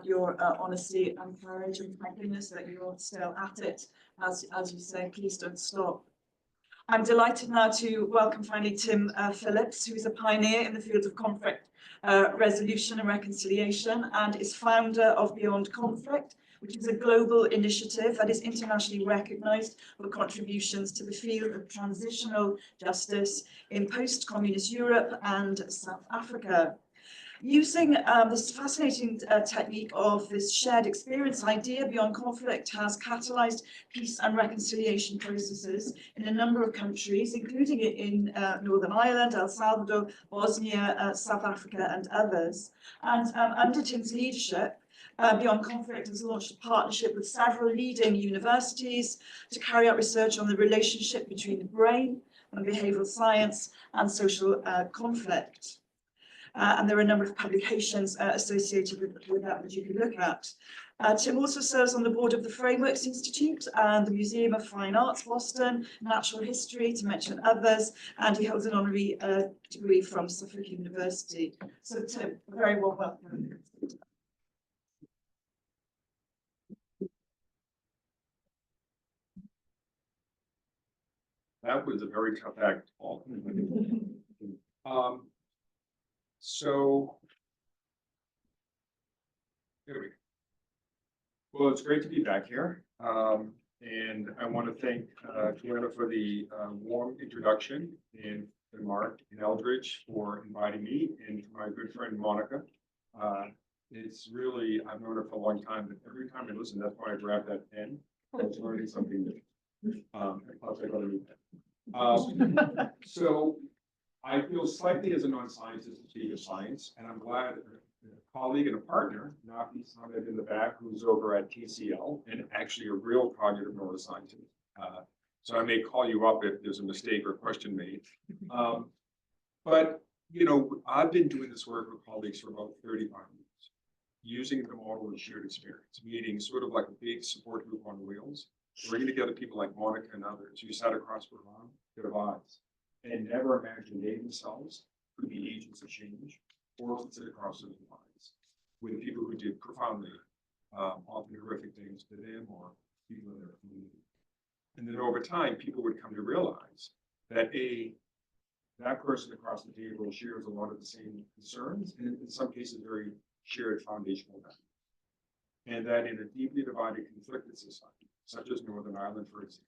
A: your honesty and courage, and thank goodness that you're still at it. As you say, please don't stop. I'm delighted now to welcome finally Tim Phillips, who is a pioneer in the field of conflict resolution and reconciliation, and is founder of Beyond Conflict, which is a global initiative that is internationally recognized for contributions to the field of transitional justice in post-communist Europe and South Africa. Using this fascinating technique of this shared experience idea, Beyond Conflict has catalyzed peace and reconciliation processes in a number of countries, including in Northern Ireland, El Salvador, Bosnia, South Africa, and others. And under Tim's leadership, Beyond Conflict has launched a partnership with several leading universities to carry out research on the relationship between the brain and behavioral science and social conflict. And there are a number of publications associated with that which you can look at. Tim also serves on the board of the Frameworks Institute and the Museum of Fine Arts, Boston, Natural History, to mention others, and he holds an honorary degree from Suffolk University. So Tim, very well welcome.
C: That was a very tough act, Paul. So. There we go. Well, it's great to be back here. And I want to thank Joanna for the warm introduction, and Mark and Eldridge for inviting me, and to my good friend Monica. It's really, I've known her for a long time, but every time I listen, that's why I grab that pen. I was learning something new. Plus I got a new pen. So I feel slightly as a non-scientist to speak of science, and I'm glad a colleague and a partner, Nafi Samed in the back, who's over at TCL, and actually a real cognitive neuroscientist. So I may call you up if there's a mistake or question made. But, you know, I've been doing this work with colleagues for about 35 years, using the model of shared experience, meaning sort of like a big support group on wheels, bringing together people like Monica and others who sat across from their lives and never imagined they themselves could be agents of change or sit across those lives with people who did profoundly, often horrific things to them or people in their community. And then over time, people would come to realize that that person across the table shares a lot of the same concerns, and in some cases, very shared foundational values. And that in a deeply divided, conflicted society, such as Northern Ireland, for example,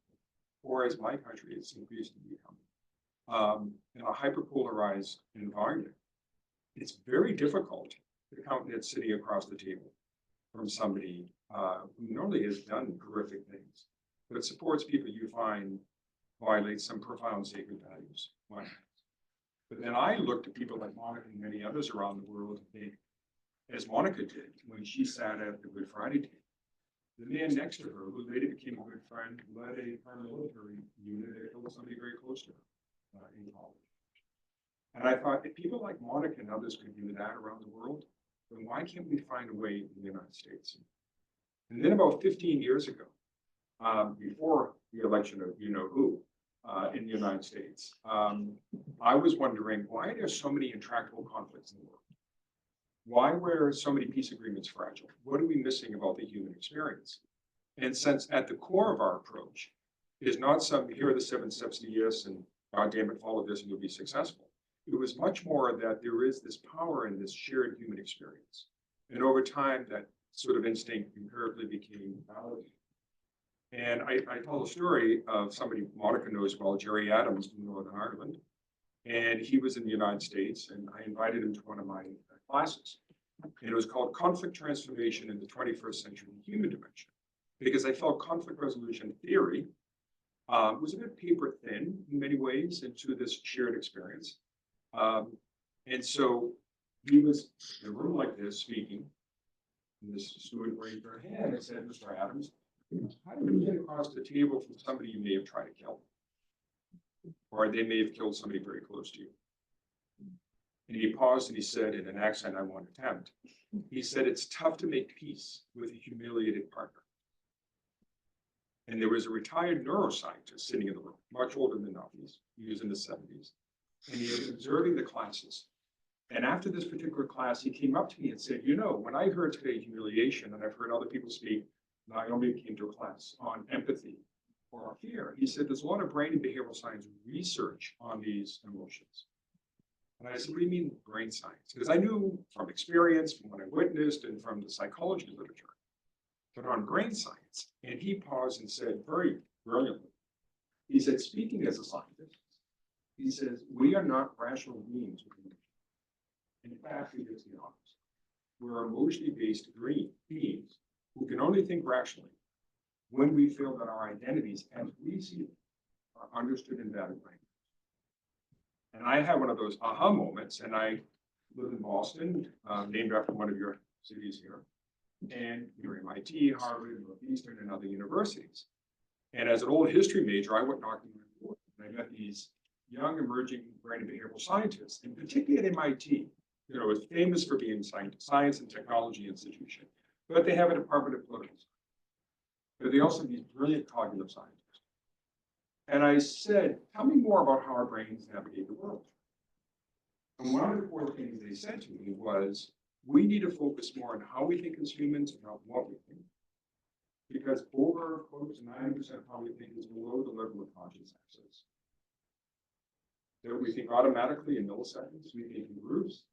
C: or as my country is increasingly becoming, in a hyperpolarized environment, it's very difficult to countenance sitting across the table from somebody who normally has done horrific things, but supports people you find violate some profound sacred values. But then I look to people like Monica and many others around the world and think, as Monica did when she sat at the Good Friday table, the man next to her, who later became a good friend, led a paramilitary unit that killed somebody very close to her in college. And I thought, if people like Monica and others could do that around the world, then why can't we find a way in the United States? And then about 15 years ago, before the election of you-know-who in the United States, I was wondering, why are there so many intractable conflicts in the world? Why were so many peace agreements fragile? What are we missing about the human experience? And since at the core of our approach is not some, here are the 7 steps to yes, and God damn it, follow this and you'll be successful. It was much more that there is this power in this shared human experience. And over time, that sort of instinct empirically became validated. And I tell a story of somebody Monica knows well, Jerry Adams from Northern Ireland. And he was in the United States, and I invited him to one of my classes. And it was called Conflict Transformation in the 21st Century Human Dimension, because I felt conflict resolution theory was a bit paper thin in many ways into this shared experience. And so he was in a room like this speaking, and this steward raised her hand and said, Mr. Adams, how do you get across the table from somebody you may have tried to kill? Or they may have killed somebody very close to you. And he paused and he said, in an accent I won't attempt, he said, it's tough to make peace with a humiliated partner. And there was a retired neuroscientist sitting in the room, much older than Nafi's. He was in his 70s. And he was observing the classes. And after this particular class, he came up to me and said, you know, when I heard today humiliation, and I've heard other people speak, Naomi came to a class on empathy or fear. He said, there's a lot of brain and behavioral science research on these emotions. And I said, what do you mean brain science? Because I knew from experience, from what I witnessed, and from the psychology literature, but on brain science. And he paused and said very brilliantly, he said, speaking as a scientist, he says, we are not rational beings. In fact, he gives the opposite. We're emotionally based beings who can only think rationally when we feel that our identities as we see them are understood and valued by others. And I had one of those aha moments, and I live in Boston, named after one of your cities here, and you're MIT, Harvard, Northeastern, and other universities. And as an old history major, I went knocking on the door, and I met these young emerging brain and behavioral scientists, and particularly at MIT. You know, it's famous for being science and technology institution, but they have a department of political science. But they also have these brilliant cognitive scientists. And I said, tell me more about how our brains navigate the world. And one of the core things they said to me was, we need to focus more on how we think as humans and not what we think. Because over close to 90% of how we think is below the level of conscious access. That we think automatically in milliseconds, we think in groups,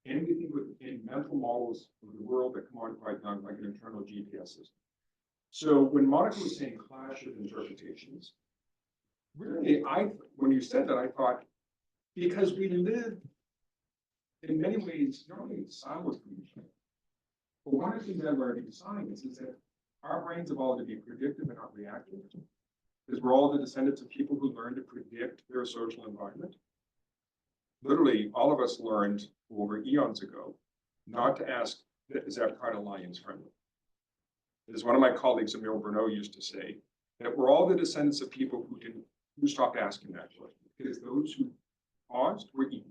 C: and we think in mental models of the world that come on quite young, like an internal GPS system. So when Monica was saying clash of interpretations, really, when you said that, I thought, because we live in many ways, not only silent from each other, but one of the things I learned in science is that our brains evolved to be predictive and not reactive. Because we're all the descendants of people who learned to predict their social environment. Literally, all of us learned over eons ago not to ask, is that part of lions friendly? As one of my colleagues, Emile Bruneau, used to say, that we're all the descendants of people who stopped asking that question, because those who paused were eaten.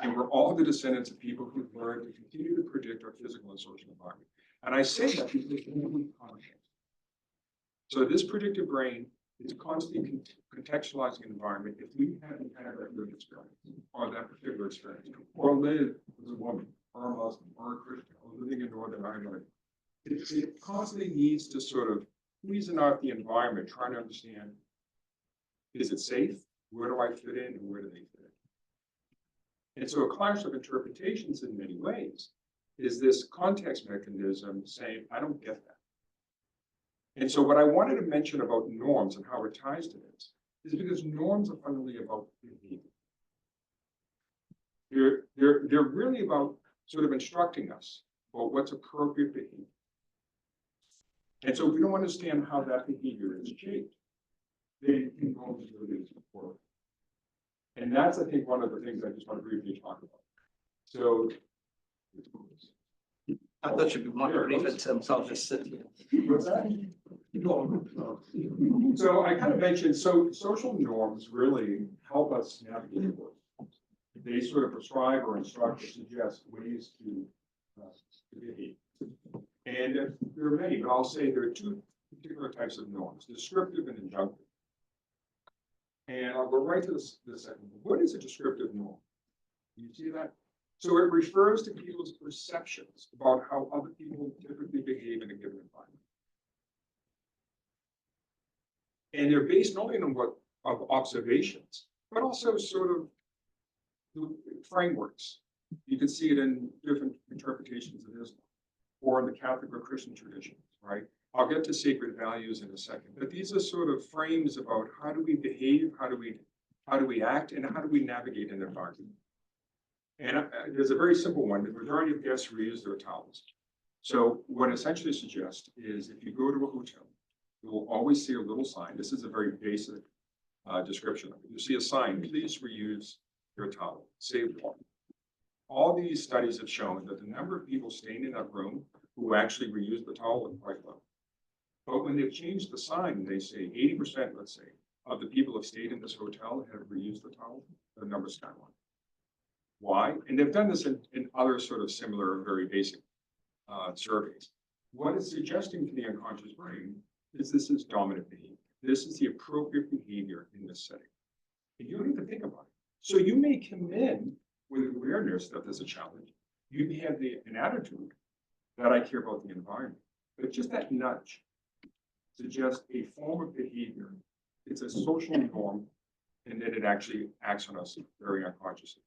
C: And we're all the descendants of people who learned to continue to predict our physical and social environment. And I say that because it's really context. So this predictive brain is constantly contextualizing an environment. If we hadn't had that lived experience, or that particular experience, or lived as a woman, or a Muslim, or a Christian, or living in Northern Ireland, it constantly needs to sort of reason out the environment, trying to understand, is it safe? Where do I fit in, and where do they fit in? And so a clash of interpretations in many ways is this context mechanism saying, I don't get that. And so what I wanted to mention about norms and how it ties to this is because norms are fundamentally about behavior. They're really about sort of instructing us about what's appropriate behavior. And so if we don't understand how that behavior is shaped, then norms really is important. And that's, I think, one of the things I just want to briefly talk about. So
D: I thought you'd be more brief in terms of the city.
C: what's that? So I kind of mentioned, so social norms really help us navigate the world. They sort of prescribe or instruct or suggest ways to behave. And there are many, but I'll say there are two particular types of norms, descriptive and injunctive. And I'll go right to the second. What is a descriptive norm? You see that? So it refers to people's perceptions about how other people typically behave in a given environment. And they're based not only on what of observations, but also sort of frameworks. You can see it in different interpretations of Islam or in the Catholic or Christian traditions, right? I'll get to sacred values in a second, but these are sort of frames about how do we behave, how do we act, and how do we navigate an environment. And there's a very simple one. The majority of guests reuse their towels. So what it essentially suggests is if you go to a hotel, you will always see a little sign. This is a very basic description of it. You see a sign, please reuse your towel, save water. All these studies have shown that the number of people staying in that room who actually reuse the towel is quite low. But when they've changed the sign, they say 80%, let's say, of the people who have stayed in this hotel have reused the towel, the number's skyline. Why? And they've done this in other sort of similar, very basic surveys. What it's suggesting to the unconscious brain is this is dominant behavior. This is the appropriate behavior in this setting. And you don't even think about it. So you may come in with awareness that there's a challenge. You may have an attitude that I care about the environment, but just that nudge suggests a form of behavior. It's a social norm, and then it actually acts on us very unconsciously.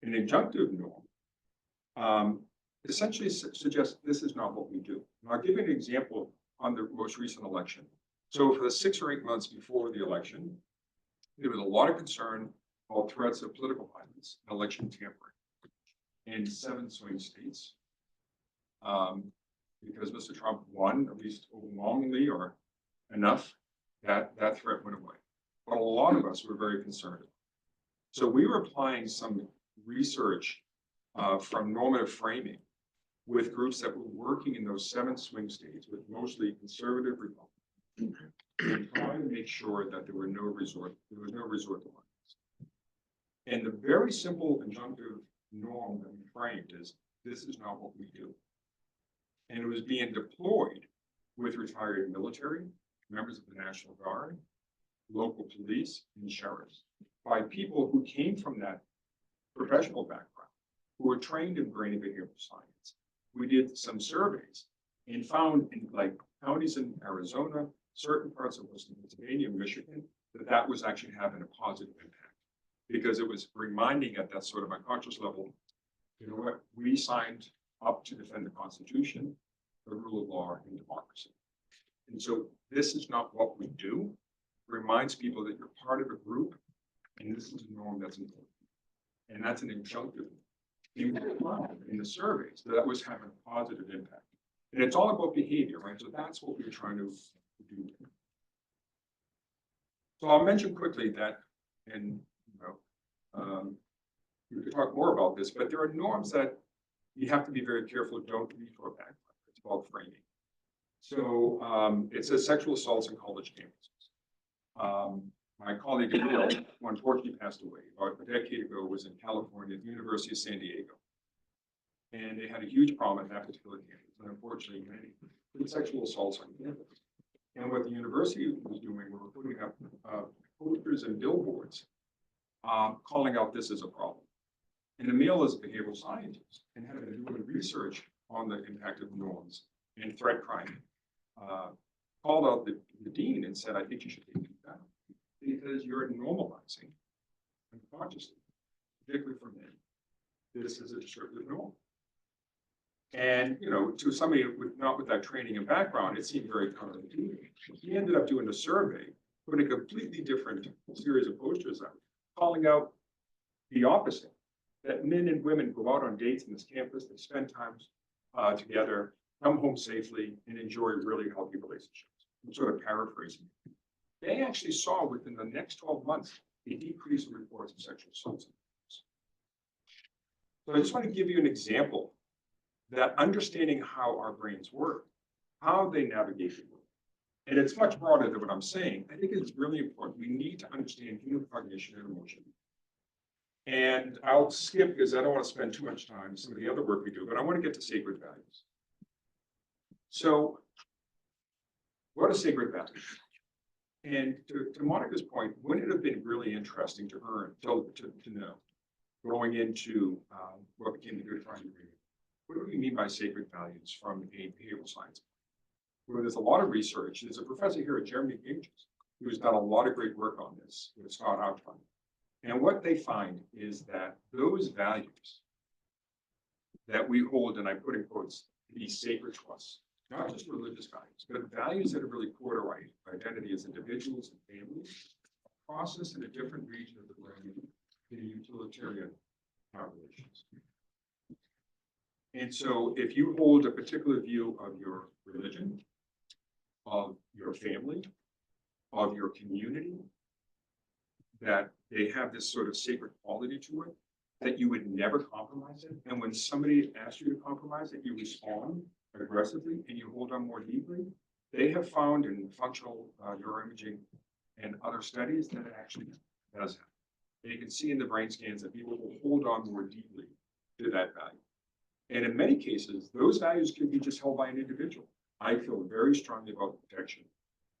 C: An injunctive norm essentially suggests this is not what we do. And I'll give you an example on the most recent election. So for the 6 or 8 months before the election, there was a lot of concern about threats of political violence and election tampering in 7 swing states. Because Mr. Trump won, at least overwhelmingly or enough, that threat went away. But a lot of us were very concerned. So we were applying some research from normative framing with groups that were working in those 7 swing states with mostly conservative Republicans, and trying to make sure that there was no resort to violence. And the very simple injunctive norm that we framed is this is not what we do. And it was being deployed with retired military, members of the National Guard, local police, and sheriffs by people who came from that professional background, who were trained in brain and behavioral science. We did some surveys and found in like counties in Arizona, certain parts of Western Pennsylvania, Michigan, that was actually having a positive impact because it was reminding at that sort of unconscious level, you know what, we signed up to defend the Constitution, the rule of law, and democracy. And so this is not what we do. It reminds people that you're part of a group, and this is a norm that's important. And that's an injunctive. In the surveys, that was having a positive impact. And it's all about behavior, right? So that's what we're trying to do. So I'll mention quickly that, and, we could talk more about this, but there are norms that you have to be very careful, don't lead to a backfire. It's called framing. So, it says sexual assaults in college campuses. My colleague Emil, who unfortunately passed away about a decade ago, was in California at the University of San Diego. And they had a huge problem at that particular campus, and unfortunately, many sexual assaults on campus. And what the university was doing, we were putting up posters and billboards calling out this as a problem. And Emil is a behavioral scientist and had been doing research on the impact of norms and threat crime. Called out the dean and said, I think you should take it down because you're normalizing unconsciously, particularly for men. This is a disruptive norm. And, to somebody not with that training and background, it seemed very counterintuitive. He ended up doing a survey, putting a completely different series of posters out, calling out the opposite, that men and women go out on dates in this campus, they spend time together, come home safely, and enjoy really healthy relationships. I'm sort of paraphrasing. They actually saw within the next 12 months a decrease in reports of sexual assaults. So I just want to give you an example that understanding how our brains work, how they navigate the world. And it's much broader than what I'm saying. I think it's really important. We need to understand human cognition and emotion. And I'll skip because I don't want to spend too much time on some of the other work we do, but I want to get to sacred values. So what are sacred values? And to Monica's point, wouldn't it have been really interesting to know, going into what became the Good Friday Agreement? What do we mean by sacred values from a behavioral science? Well, there's a lot of research. There's a professor here at Jeremy Ginges who's done a lot of great work on this with Scott Outfront. And what they find is that those values that we hold, and I put in quotes, to be sacred to us, not just religious values, but values that are really core to our identity as individuals and families, are processed in a different region of the brain than utilitarian relations. And so if you hold a particular view of your religion, of your family, of your community, that they have this sort of sacred quality to it, that you would never compromise it. And when somebody asks you to compromise it, you respond aggressively and you hold on more deeply. They have found in functional neuroimaging and other studies that it actually does happen. And you can see in the brain scans that people will hold on more deeply to that value. And in many cases, those values can be just held by an individual. I feel very strongly about the protection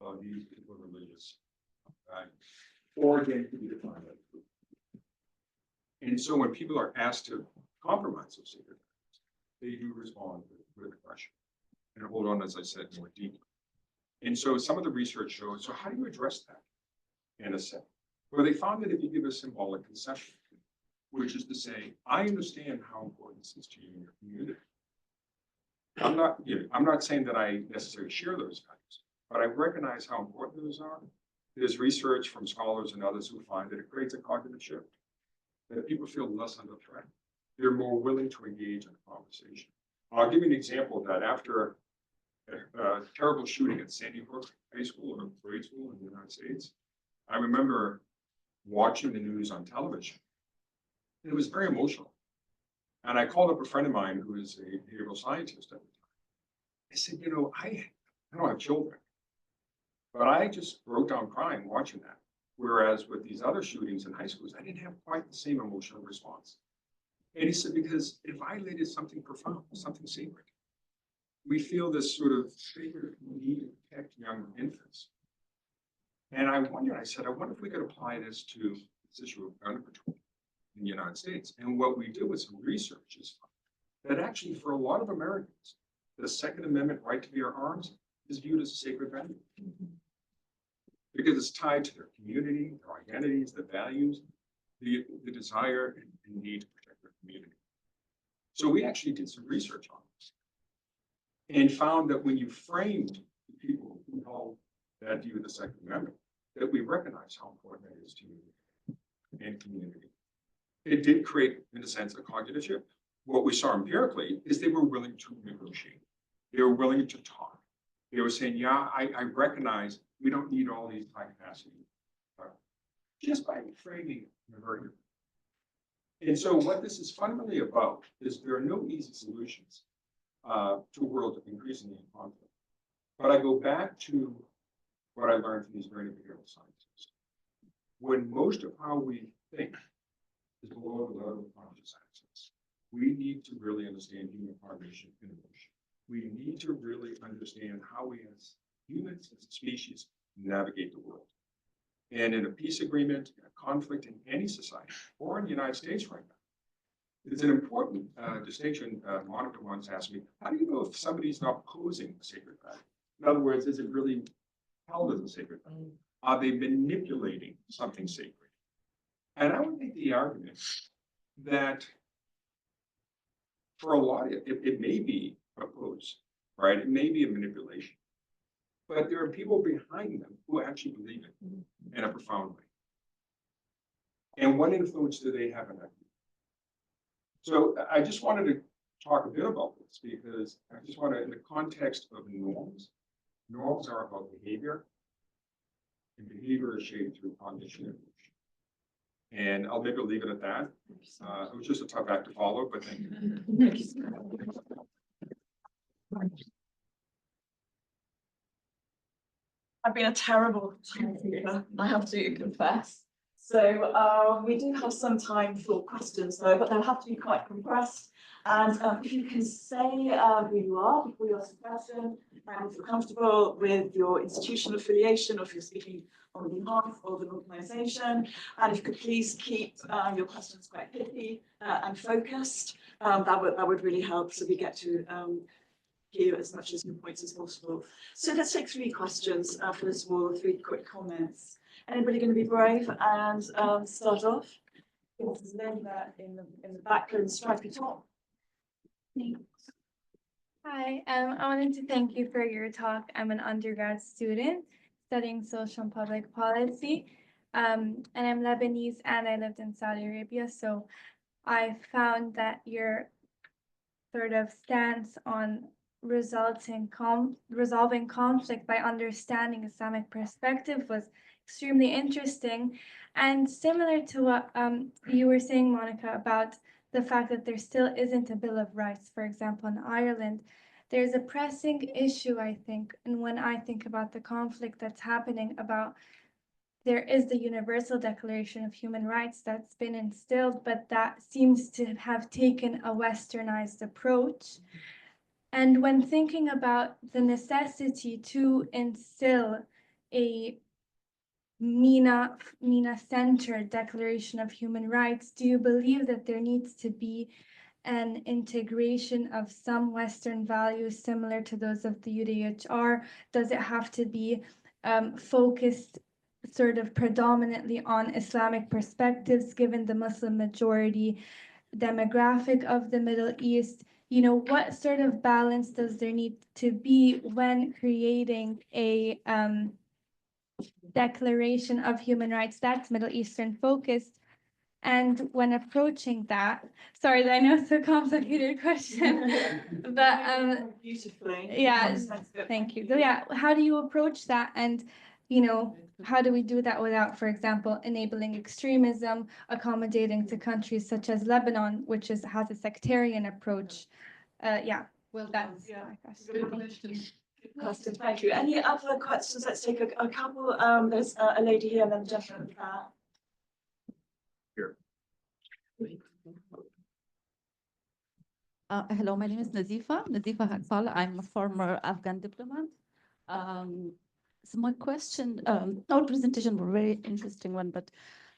C: of these particular religious values, or again, it can be defined as a group. And so when people are asked to compromise those sacred values, they do respond with aggression and hold on, as I said, more deeply. And so some of the research shows, so how do you address that in a setting? Well, they found that if you give a symbolic concession, which is to say, I understand how important this is to you and your community. I'm not saying that I necessarily share those values, but I recognize how important those are. There's research from scholars and others who find that it creates a cognitive shift, that people feel less under threat. They're more willing to engage in a conversation. I'll give you an example of that. After a terrible shooting at Sandy Hook High School or grade school in the United States, I remember watching the news on television. It was very emotional. And I called up a friend of mine who is a behavioral scientist at the time. I said, I don't have children, but I just broke down crying watching that. Whereas with these other shootings in high schools, I didn't have quite the same emotional response. And he said, because it violated something profound, something sacred. We feel this sort of sacred need to protect young infants. And I said, I wonder if we could apply this to this issue of gun control in the United States. And what we did with some research is that actually for a lot of Americans, the Second Amendment right to bear arms is viewed as a sacred value. Because it's tied to their community, their identities, their values, the desire and need to protect their community. So we actually did some research on this and found that when you framed the people who held that view of the Second Amendment, that we recognize how important that is to you and community. It did create, in a sense, a cognitive shift. What we saw empirically is they were willing to negotiate. They were willing to talk. They were saying, yeah, I recognize we don't need all these high capacity just by framing it in a very different way. And so what this is fundamentally about is there are no easy solutions to a world of increasingly conflict. But I go back to what I learned from these very behavioral scientists. When most of how we think is below the level of conscious access, we need to really understand human cognition and emotion. We need to really understand how we as humans, as a species, navigate the world. And in a peace agreement, in a conflict in any society, or in the United States right now, it's an important distinction. Monica once asked me, how do you know if somebody's not posing a sacred value? In other words, is it really held as a sacred value? Are they manipulating something sacred? And I would make the argument that for a lot, it may be a pose, right? It may be a manipulation. But there are people behind them who actually believe it in a profound way. And what influence do they have in that? So I just wanted to talk a bit about this because I just want to, in the context of norms, norms are about behavior, and behavior is shaped through cognition and emotion. And I'll maybe leave it at that. It was just a tough act to follow, but thank you.
A: I've been a terrible timekeeper, I have to confess. So we do have some time for questions though, but they'll have to be quite compressed. And if you can say who you are before you ask a question, and if you're comfortable with your institutional affiliation, or if you're speaking on behalf of an organisation, and if you could please keep your questions quite pithy and focused, that would really help so we get to hear as much as your points as possible. So let's take 3 questions. First of all, 3 quick comments. Anybody going to be brave and start off? Yes, there's a lady there in the back with the stripy top.
F: Hi, I wanted to thank you for your talk. I'm an undergrad student studying social and public policy, and I'm Lebanese and I lived in Saudi Arabia. So I found that your sort of stance on resolving conflict by understanding Islamic perspective was extremely interesting, and similar to what you were saying, Monica, about the fact that there still isn't a Bill of Rights, for example, in Ireland. There's a pressing issue, I think, and when I think about the conflict that's happening about there is the Universal Declaration of Human Rights that's been instilled, but that seems to have taken a westernized approach. And when thinking about the necessity to instill a MENA-centered Declaration of Human Rights, do you believe that there needs to be an integration of some Western values similar to those of the UDHR? Does it have to be focused sort of predominantly on Islamic perspectives, given the Muslim majority demographic of the Middle East? You know, what sort of balance does there need to be when creating a Declaration of Human Rights that's Middle Eastern focused? And when approaching that, sorry, I know it's a complicated question, but
A: beautifully.
F: yeah, thank you. So yeah, how do you approach that? And you know, how do we do that without, for example, enabling extremism, accommodating to countries such as Lebanon, which has a sectarian approach? Yeah,
E: Well,
F: that's
A: Yeah.
F: my question.
E: good question.
A: Good question, thank you. Any other questions? Let's take a couple. There's a lady here and then a gentleman there.
G: Hello, my name is Nazifa Haksal. I'm a former Afghan diplomat. So my question, our presentation was a very interesting one, but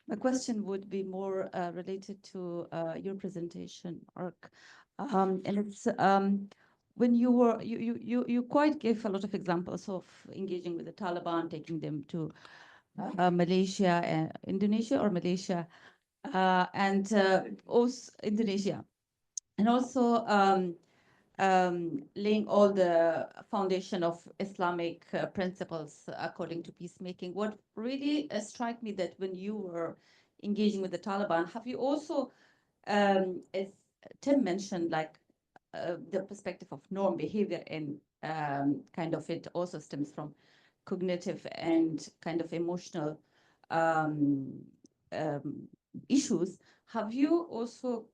G: my question would be more related to your presentation, Mark. And it's when you were, you quite gave a lot of examples of engaging with the Taliban, taking them to Malaysia, Indonesia or Malaysia, and also Indonesia. And also laying all the foundation of Islamic principles according to peacemaking. What really struck me that when you were engaging with the Taliban, have you also, as Tim mentioned, like the perspective of norm behavior and kind of it also stems from cognitive and kind of emotional um, issues, have you also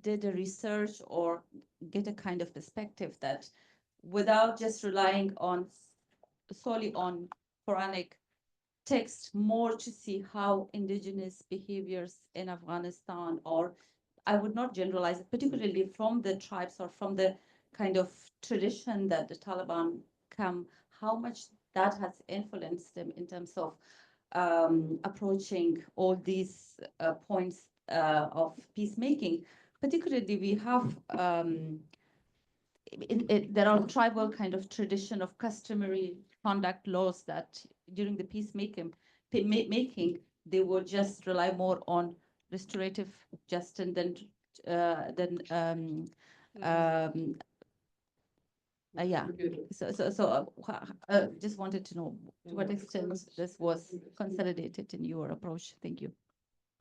G: did a research or get a kind of perspective that without just relying on solely on Quranic text, more to see how indigenous behaviors in Afghanistan, or I would not generalize it, particularly from the tribes or from the kind of tradition that the Taliban come, how much that has influenced them in terms of approaching all these points of peacemaking. Particularly, we have there are tribal kind of tradition of customary conduct laws that during the peacemaking they would just rely more on restorative justice than yeah. So just wanted to know to what extent this was consolidated in your approach. Thank you.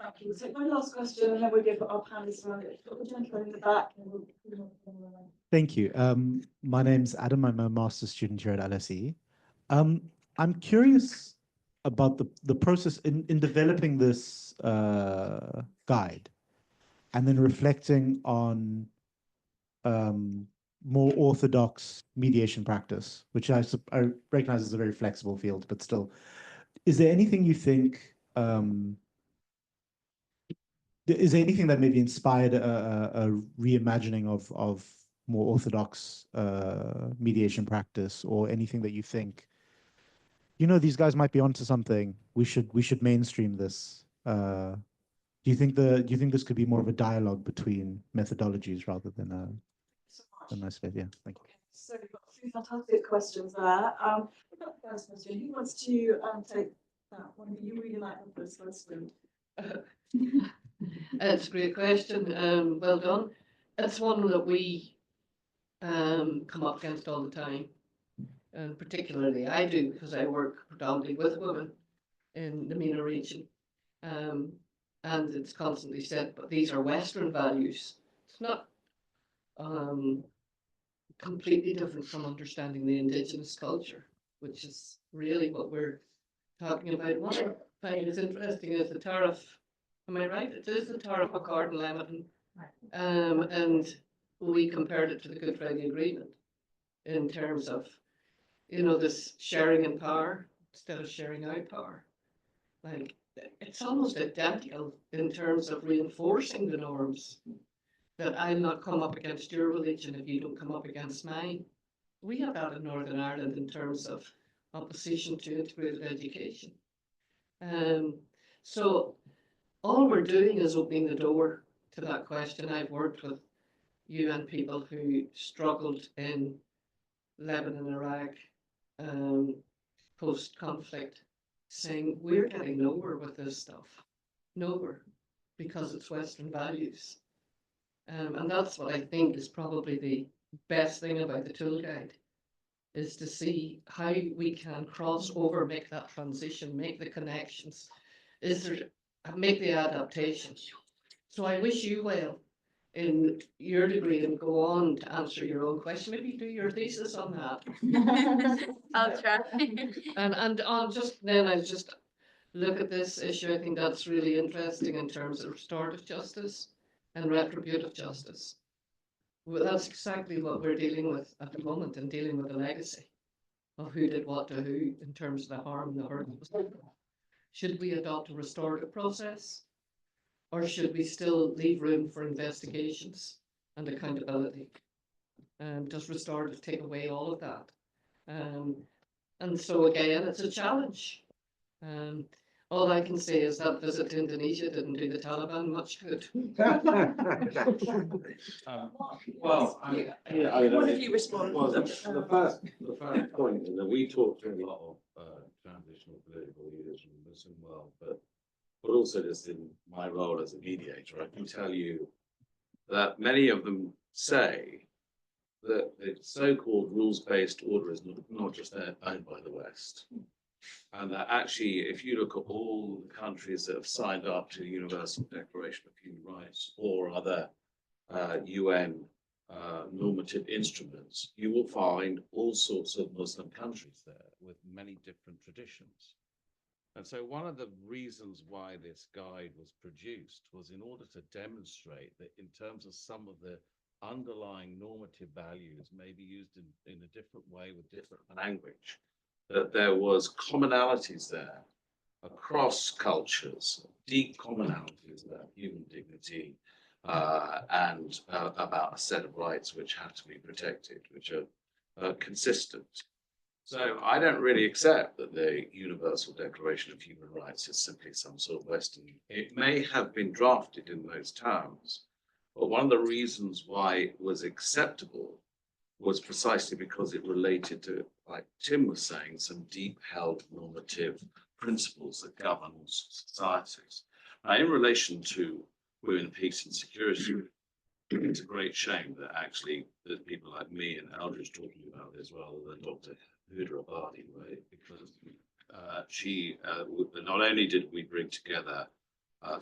A: Thank you. So my last question, and then we'll give our panelists around it. Got the gentleman in the back.
H: Thank you. My name's Adam. I'm a master's student here at LSE. I'm curious about the process in developing this guide and then reflecting on more orthodox mediation practice, which I recognize is a very flexible field, but still, is there anything you think is there anything that maybe inspired a reimagining of more orthodox mediation practice, or anything that you think, these guys might be onto something? We should mainstream this. Do you think this could be more of a dialogue between methodologies rather than a split? Yeah, thank you.
A: Okay, so we've got three fantastic questions there. First question, who wants to take that one? You really like the first question.
E: It's a great question. Well done. It's one that we come up against all the time, and particularly I do, because I work predominantly with women in the MENA region, and it's constantly said, but these are Western values. It's not completely different from understanding the indigenous culture, which is really what we're talking about. One thing that's interesting is the tariff. Am I right? It is the tariff accord in Lebanon, and we compared it to the Good Friday Agreement in terms of, this sharing in power instead of sharing out power. Like, it's almost identical in terms of reinforcing the norms that I'll not come up against your religion if you don't come up against mine. We have that in Northern Ireland in terms of opposition to integrated education. So all we're doing is opening the door to that question. I've worked with UN people who struggled in Lebanon, Iraq, post-conflict, saying we're getting nowhere with this stuff, nowhere, because it's Western values. And that's what I think is probably the best thing about the tool guide, is to see how we can cross over, make that transition, make the connections, make the adaptations. So I wish you well in your degree and go on to answer your own question. Maybe do your thesis on that.
F: I'll try.
E: And I'll just look at this issue. I think that's really interesting in terms of restorative justice and retributive justice. Well, that's exactly what we're dealing with at the moment, and dealing with the legacy of who did what to who in terms of the harm and the hurt that was done. Should we adopt a restorative process, or should we still leave room for investigations and accountability? Does restorative take away all of that? And so again, it's a challenge. All I can say is that visit to Indonesia didn't do the Taliban much good.
B: Well,
A: One of you respond.
I: Well, the first point is that we talk to a lot of transitional political leaders from the Muslim world, but also just in my role as a mediator, I can tell you that many of them say that the so-called rules-based order is not just owned by the West. And that actually, if you look at all the countries that have signed up to the Universal Declaration of Human Rights or other UN normative instruments, you will find all sorts of Muslim countries there with many different traditions. And so one of the reasons why this guide was produced was in order to demonstrate that in terms of some of the underlying normative values may be used in a different way with different language, that there was commonalities there across cultures, deep commonalities about human dignity, and about a set of rights which have to be protected, which are consistent. So I don't really accept that the Universal Declaration of Human Rights is simply some sort of Western. It may have been drafted in those terms, but one of the reasons why it was acceptable was precisely because it related to, like Tim was saying, some deep held normative principles that govern societies. Now, in relation to women, peace and security, it's a great shame that actually there's people like me and Eldridge talking about this rather than Dr. Huda Abadi, right? Because not only did we bring together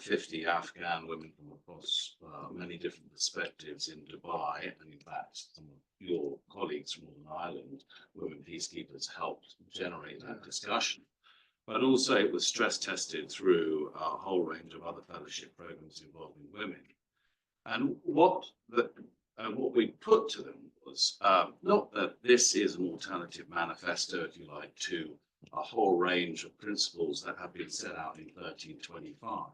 I: 50 Afghan women from across many different perspectives in Dubai, and in fact, some of your colleagues from Northern Ireland, women peacekeepers, helped generate that discussion. But also it was stress tested through a whole range of other fellowship programs involving women. And what we put to them was not that this is an alternative manifesto, if you like, to a whole range of principles that have been set out in 1325.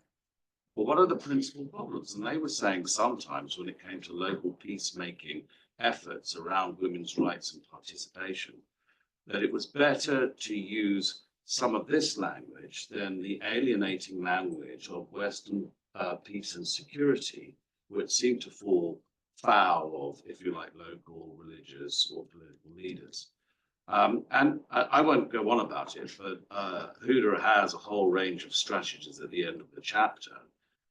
I: But what are the principal problems? And they were saying sometimes when it came to local peacemaking efforts around women's rights and participation, that it was better to use some of this language than the alienating language of Western peace and security, which seemed to fall foul of, if you like, local religious or political leaders. And I won't go on about it, but Huda has a whole range of strategies at the end of the chapter,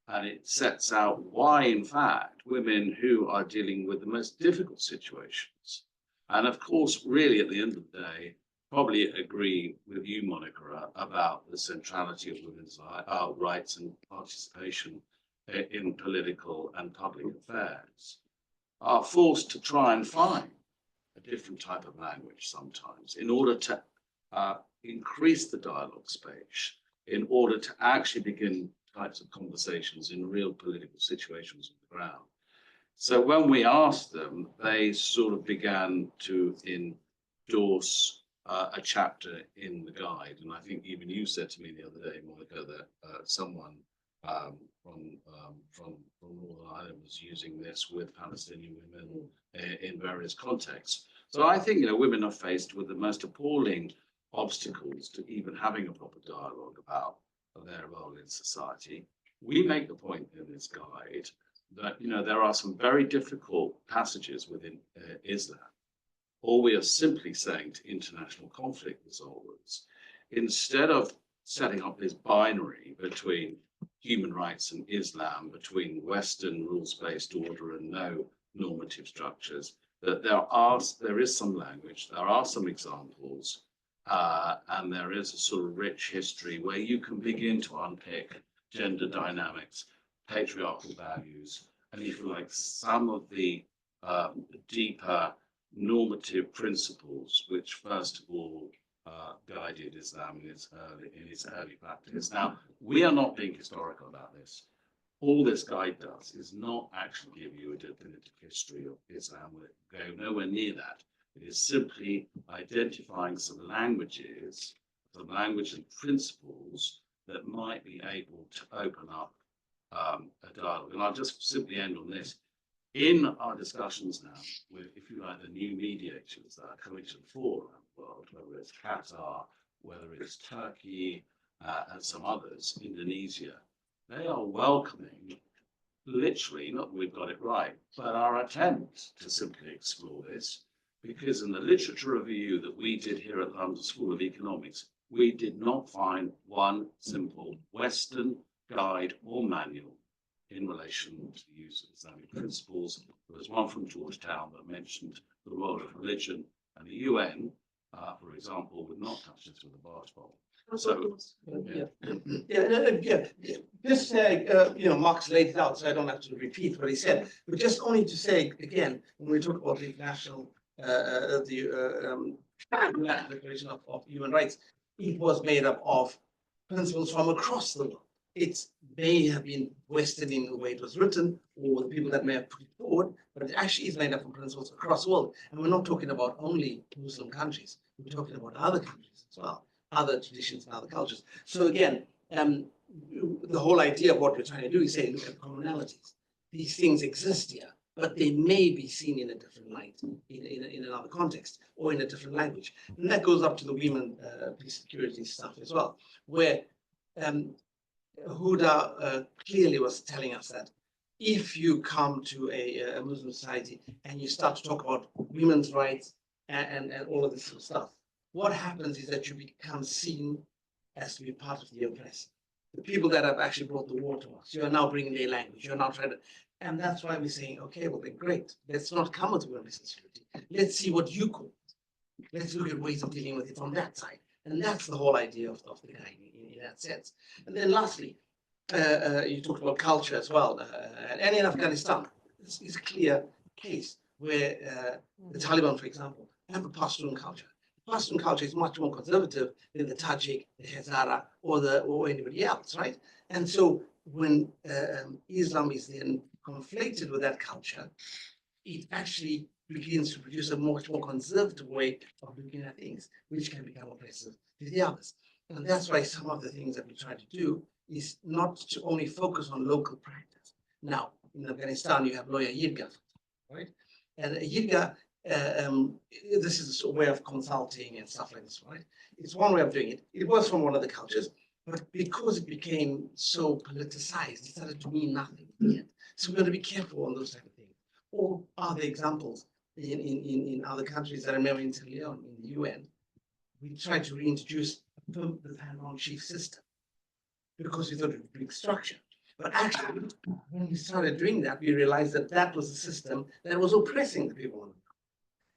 I: and it sets out why, in fact, women who are dealing with the most difficult situations, and of course, really at the end of the day, probably agree with you, Monica, about the centrality of women's rights and participation in political and public affairs, are forced to try and find a different type of language sometimes in order to increase the dialogue space, in order to actually begin types of conversations in real political situations on the ground. So when we asked them, they sort of began to endorse a chapter in the guide. And I think even you said to me the other day, Monica, that someone from Northern Ireland was using this with Palestinian women in various contexts. So I think, women are faced with the most appalling obstacles to even having a proper dialogue about their role in society. We make the point in this guide that, there are some very difficult passages within Islam. All we are simply saying to international conflict resolvers, instead of setting up this binary between human rights and Islam, between Western rules-based order and no normative structures, that there is some language, there are some examples, and there is a sort of rich history where you can begin to unpick gender dynamics, patriarchal values, and if you like, some of the deeper normative principles, which first of all guided Islam in its early practice. Now, we are not being historical about this. All this guide does is not actually give you a definitive history of Islam. We'll go nowhere near that. It is simply identifying some languages and principles that might be able to open up a dialogue. And I'll just simply end on this. In our discussions now with, if you like, the new mediators that are coming to the fore around the world, whether it's Qatar, whether it's Turkey, and some others, Indonesia, they are welcoming, literally, not that we've got it right, but our attempt to simply explore this, because in the literature review that we did here at London School of Economics, we did not find one simple Western guide or manual in relation to the use of Islamic principles. There was one from Georgetown that mentioned the role of religion, and the UN, for example, would not touch this with a barge pole. So,
D: This, Marx laid it out, so I don't have to repeat what he said. But just only to say again, when we talk about the international, Declaration of Human Rights, it was made up of principles from across the world. It may have been Western in the way it was written, or the people that may have put it forward, but it actually is made up of principles across the world. And we're not talking about only Muslim countries, we're talking about other countries as well, other traditions and other cultures. So again, the whole idea of what we're trying to do is say, look at commonalities. These things exist here, but they may be seen in a different light, in another context, or in a different language. And that goes up to the women peace security stuff as well, where Huda clearly was telling us that if you come to a Muslim society and you start to talk about women's rights and all of this sort of stuff, what happens is that you become seen as to be part of the oppressor. The people that have actually brought the war to us, you are now bringing their language, you're now trying to, and that's why we're saying, okay, well then great, let's not come with women's security. Let's see what you call it. Let's look at ways of dealing with it from that side. And that's the whole idea of the guy in that sense. And then lastly, you talked about culture as well. And in Afghanistan, this is a clear case where the Taliban, for example, have a Pashtun culture. The Pashtun culture is much more conservative than the Tajik, the Hazara, or anybody else, right? And so when Islam is then conflated with that culture, it actually begins to produce a much more conservative way of looking at things, which can become oppressive to the others. And that's why some of the things that we try to do is not to only focus on local practice. Now, in Afghanistan, you have lawyer Yirga, right? And Yirga, this is a way of consulting and stuff like this, right? It's one way of doing it. It was from one of the cultures, but because it became so politicized, it started to mean nothing in the end. So we've got to be careful on those type of things. Or other examples in other countries that I remember in Sierra Leone, in the UN, we tried to reintroduce the Paramount Chief system because we thought it would bring structure. But actually, when we started doing that, we realized that that was a system that was oppressing the people on the ground.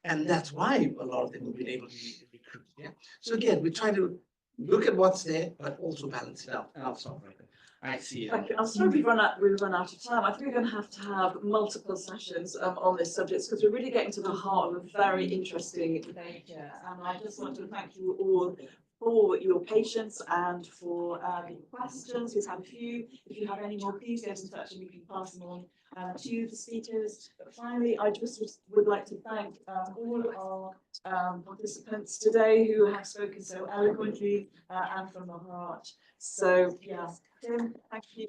D: And that's why a lot of them have been able to be recruited. Yeah. So again, we try to look at what's there, but also balance it out. And I'll stop right there. I see.
A: Thank you. I'm sorry we've run out of time. I think we're going to have multiple sessions on this subject because we're really getting to the heart of a very interesting debate here. And I just want to thank you all for your patience and for the questions. We've had a few. If you have any more, please get in touch and we can pass them on to the speakers. But finally, I just would like to thank all our participants today who have spoken so eloquently and from the heart. So, yeah, Tim, thank you.